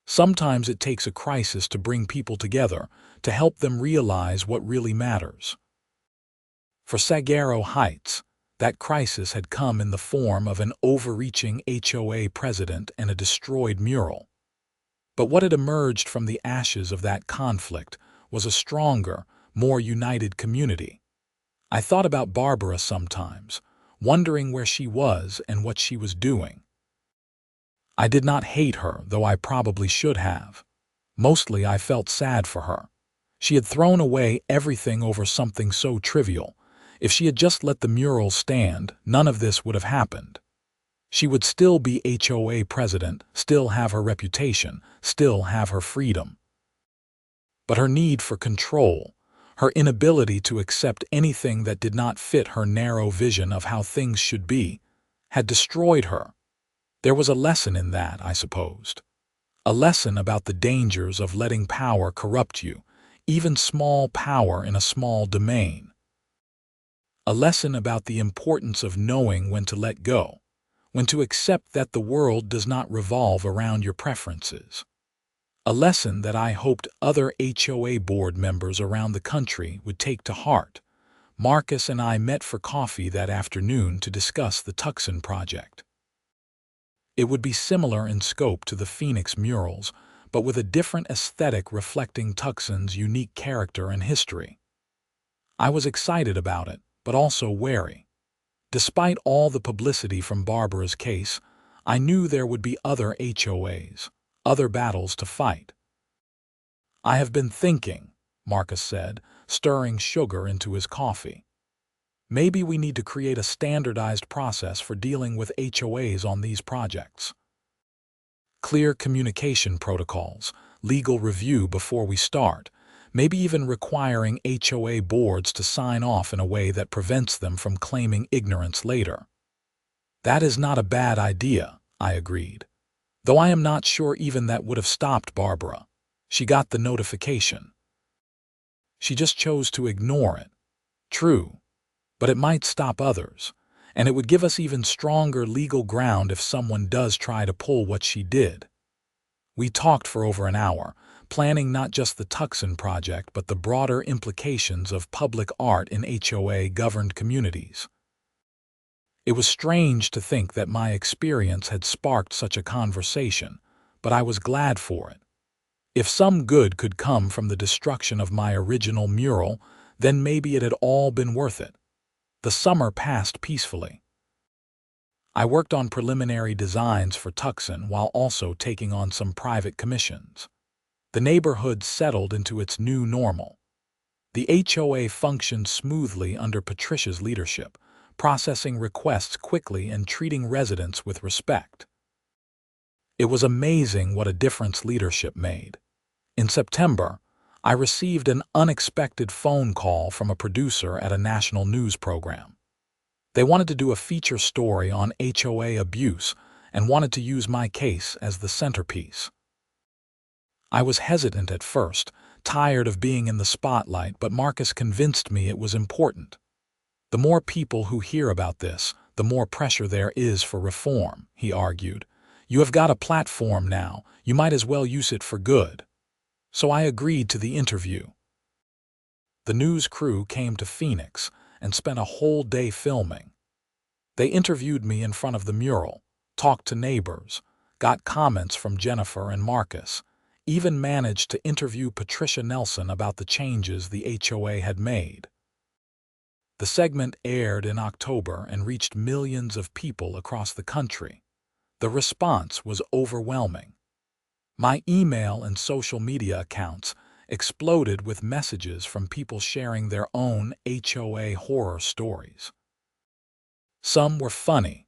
Sometimes it takes a crisis to bring people together, to help them realize what really matters. For Saguaro Heights, that crisis had come in the form of an overreaching HOA president and a destroyed mural. But what had emerged from the ashes of that conflict was a stronger, more united community. I thought about Barbara sometimes, wondering where she was and what she was doing. I did not hate her, though I probably should have. Mostly I felt sad for her. She had thrown away everything over something so trivial. If she had just let the mural stand, none of this would have happened. She would still be HOA president, still have her reputation, still have her freedom. But her need for control, her inability to accept anything that did not fit her narrow vision of how things should be, had destroyed her. There was a lesson in that, I supposed. A lesson about the dangers of letting power corrupt you, even small power in a small domain. A lesson about the importance of knowing when to let go, when to accept that the world does not revolve around your preferences. A lesson that I hoped other HOA board members around the country would take to heart. Marcus and I met for coffee that afternoon to discuss the Tucson project. It would be similar in scope to the Phoenix murals, but with a different aesthetic reflecting Tucson's unique character and history. I was excited about it, but also wary. Despite all the publicity from Barbara's case, I knew there would be other HOAs, other battles to fight. "I have been thinking," Marcus said, stirring sugar into his coffee. "Maybe we need to create a standardized process for dealing with HOAs on these projects. Clear communication protocols, legal review before we start, maybe even requiring HOA boards to sign off in a way that prevents them from claiming ignorance later." "That is not a bad idea," I agreed. Though I am not sure even that would have stopped Barbara. She got the notification. She just chose to ignore it. True. But it might stop others, and it would give us even stronger legal ground if someone does try to pull what she did. We talked for over an hour, planning not just the Tucson project but the broader implications of public art in HOA-governed communities. It was strange to think that my experience had sparked such a conversation, but I was glad for it. If some good could come from the destruction of my original mural, then maybe it had all been worth it. The summer passed peacefully. I worked on preliminary designs for Tucson while also taking on some private commissions. The neighborhood settled into its new normal. The HOA functioned smoothly under Patricia's leadership, processing requests quickly and treating residents with respect. It was amazing what a difference leadership made. In September, I received an unexpected phone call from a producer at a national news program. They wanted to do a feature story on HOA abuse and wanted to use my case as the centerpiece. I was hesitant at first, tired of being in the spotlight, but Marcus convinced me it was important. "The more people who hear about this, the more pressure there is for reform," he argued. "You have got a platform now, you might as well use it for good." So I agreed to the interview. The news crew came to Phoenix and spent a whole day filming. They interviewed me in front of the mural, talked to neighbors, got comments from Jennifer and Marcus, even managed to interview Patricia Nelson about the changes the HOA had made. The segment aired in October and reached millions of people across the country. The response was overwhelming. My email and social media accounts exploded with messages from people sharing their own HOA horror stories. Some were funny,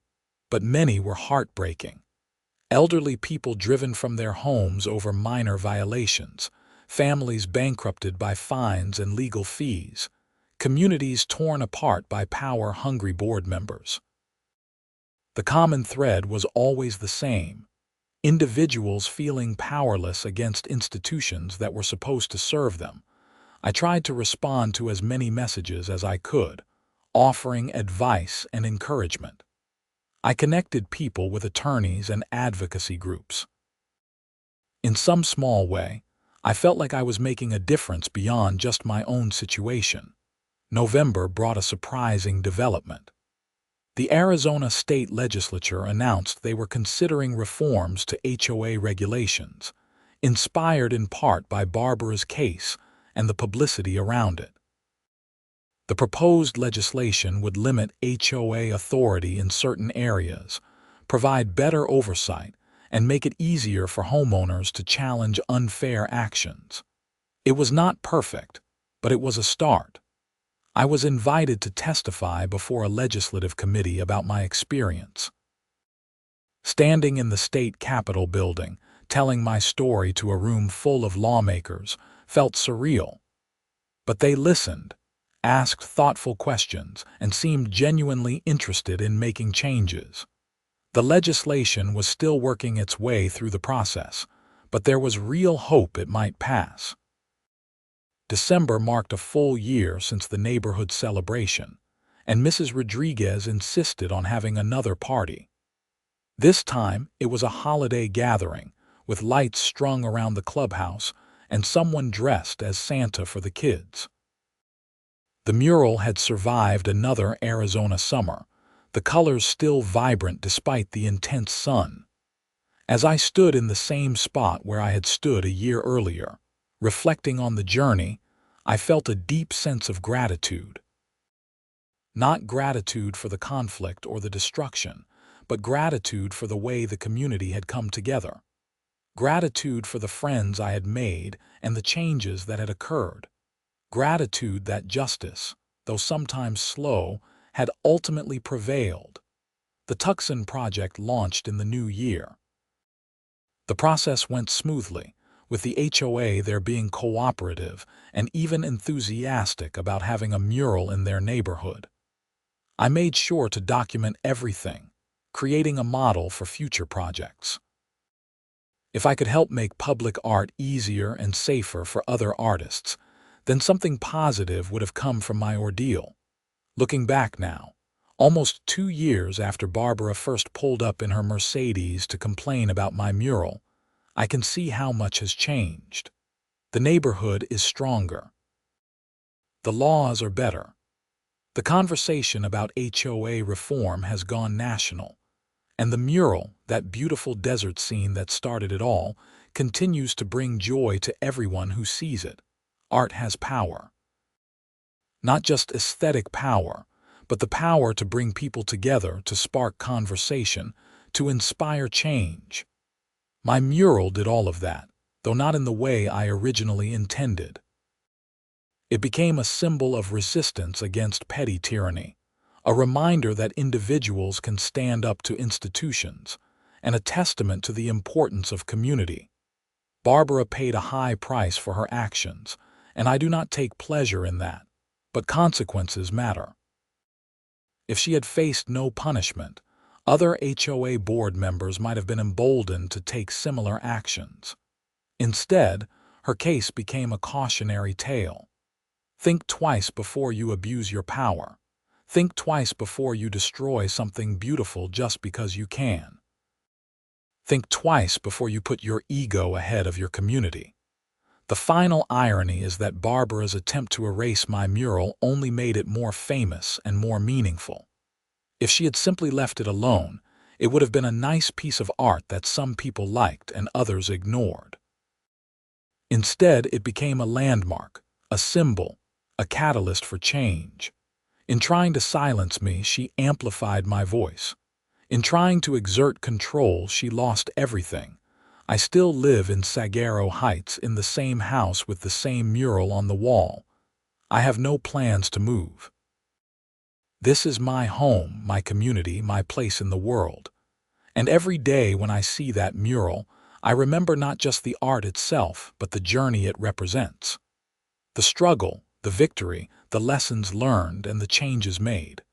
but many were heartbreaking. Elderly people driven from their homes over minor violations, families bankrupted by fines and legal fees, communities torn apart by power-hungry board members. The common thread was always the same: individuals feeling powerless against institutions that were supposed to serve them. I tried to respond to as many messages as I could, offering advice and encouragement. I connected people with attorneys and advocacy groups. In some small way, I felt like I was making a difference beyond just my own situation. November brought a surprising development. The Arizona State Legislature announced they were considering reforms to HOA regulations, inspired in part by Barbara's case and the publicity around it. The proposed legislation would limit HOA authority in certain areas, provide better oversight, and make it easier for homeowners to challenge unfair actions. It was not perfect, but it was a start. I was invited to testify before a legislative committee about my experience. Standing in the state capitol building, telling my story to a room full of lawmakers, felt surreal. But they listened, asked thoughtful questions, and seemed genuinely interested in making changes. The legislation was still working its way through the process, but there was real hope it might pass. December marked a full year since the neighborhood celebration, and Mrs. Rodriguez insisted on having another party. This time, it was a holiday gathering, with lights strung around the clubhouse and someone dressed as Santa for the kids. The mural had survived another Arizona summer, the colors still vibrant despite the intense sun. As I stood in the same spot where I had stood a year earlier, reflecting on the journey, I felt a deep sense of gratitude. Not gratitude for the conflict or the destruction, but gratitude for the way the community had come together. Gratitude for the friends I had made and the changes that had occurred. Gratitude that justice, though sometimes slow, had ultimately prevailed. The Tucson Project launched in the new year. The process went smoothly, with the HOA there being cooperative and even enthusiastic about having a mural in their neighborhood. I made sure to document everything, creating a model for future projects. If I could help make public art easier and safer for other artists, then something positive would have come from my ordeal. Looking back now, almost 2 years after Barbara first pulled up in her Mercedes to complain about my mural, I can see how much has changed. The neighborhood is stronger. The laws are better. The conversation about HOA reform has gone national. And the mural, that beautiful desert scene that started it all, continues to bring joy to everyone who sees it. Art has power. Not just aesthetic power, but the power to bring people together, to spark conversation, to inspire change. My mural did all of that, though not in the way I originally intended. It became a symbol of resistance against petty tyranny, a reminder that individuals can stand up to institutions, and a testament to the importance of community. Barbara paid a high price for her actions, and I do not take pleasure in that, but consequences matter. If she had faced no punishment, other HOA board members might have been emboldened to take similar actions. Instead, her case became a cautionary tale. Think twice before you abuse your power. Think twice before you destroy something beautiful just because you can. Think twice before you put your ego ahead of your community. The final irony is that Barbara's attempt to erase my mural only made it more famous and more meaningful. If she had simply left it alone, it would have been a nice piece of art that some people liked and others ignored. Instead, it became a landmark, a symbol, a catalyst for change. In trying to silence me, she amplified my voice. In trying to exert control, she lost everything. I still live in Saguaro Heights in the same house with the same mural on the wall. I have no plans to move. This is my home, my community, my place in the world. And every day when I see that mural, I remember not just the art itself, but the journey it represents. The struggle, the victory, the lessons learned, and the changes made.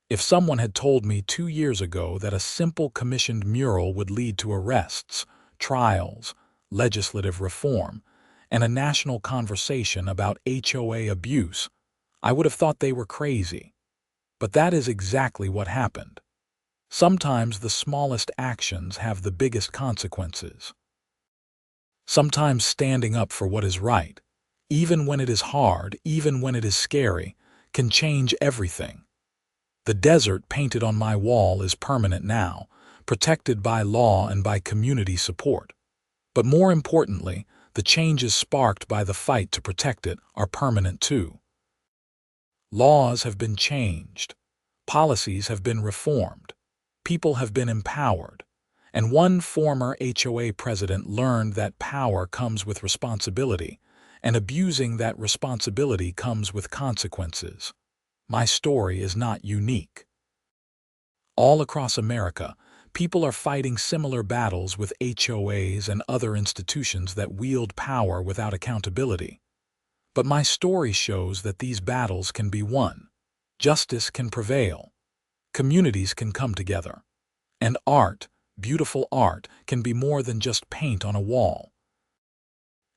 If someone had told me 2 years ago that a simple commissioned mural would lead to arrests, trials, legislative reform, and a national conversation about HOA abuse, I would have thought they were crazy. But that is exactly what happened. Sometimes the smallest actions have the biggest consequences. Sometimes standing up for what is right, even when it is hard, even when it is scary, can change everything. The desert painted on my wall is permanent now, protected by law and by community support. But more importantly, the changes sparked by the fight to protect it are permanent too. Laws have been changed, policies have been reformed, people have been empowered, and one former HOA president learned that power comes with responsibility, and abusing that responsibility comes with consequences. My story is not unique. All across America, people are fighting similar battles with HOAs and other institutions that wield power without accountability. But my story shows that these battles can be won. Justice can prevail. Communities can come together. And art, beautiful art, can be more than just paint on a wall.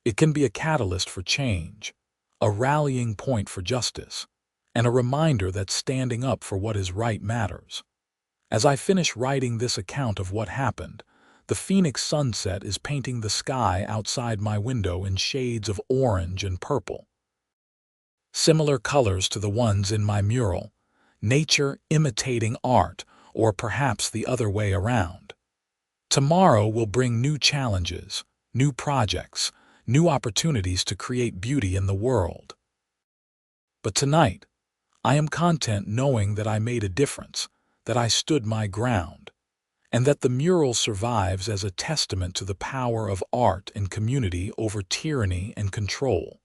It can be a catalyst for change, a rallying point for justice, and a reminder that standing up for what is right matters. As I finish writing this account of what happened, the Phoenix sunset is painting the sky outside my window in shades of orange and purple. Similar colors to the ones in my mural, nature imitating art, or perhaps the other way around. Tomorrow will bring new challenges, new projects, new opportunities to create beauty in the world. But tonight, I am content knowing that I made a difference, that I stood my ground, and that the mural survives as a testament to the power of art and community over tyranny and control.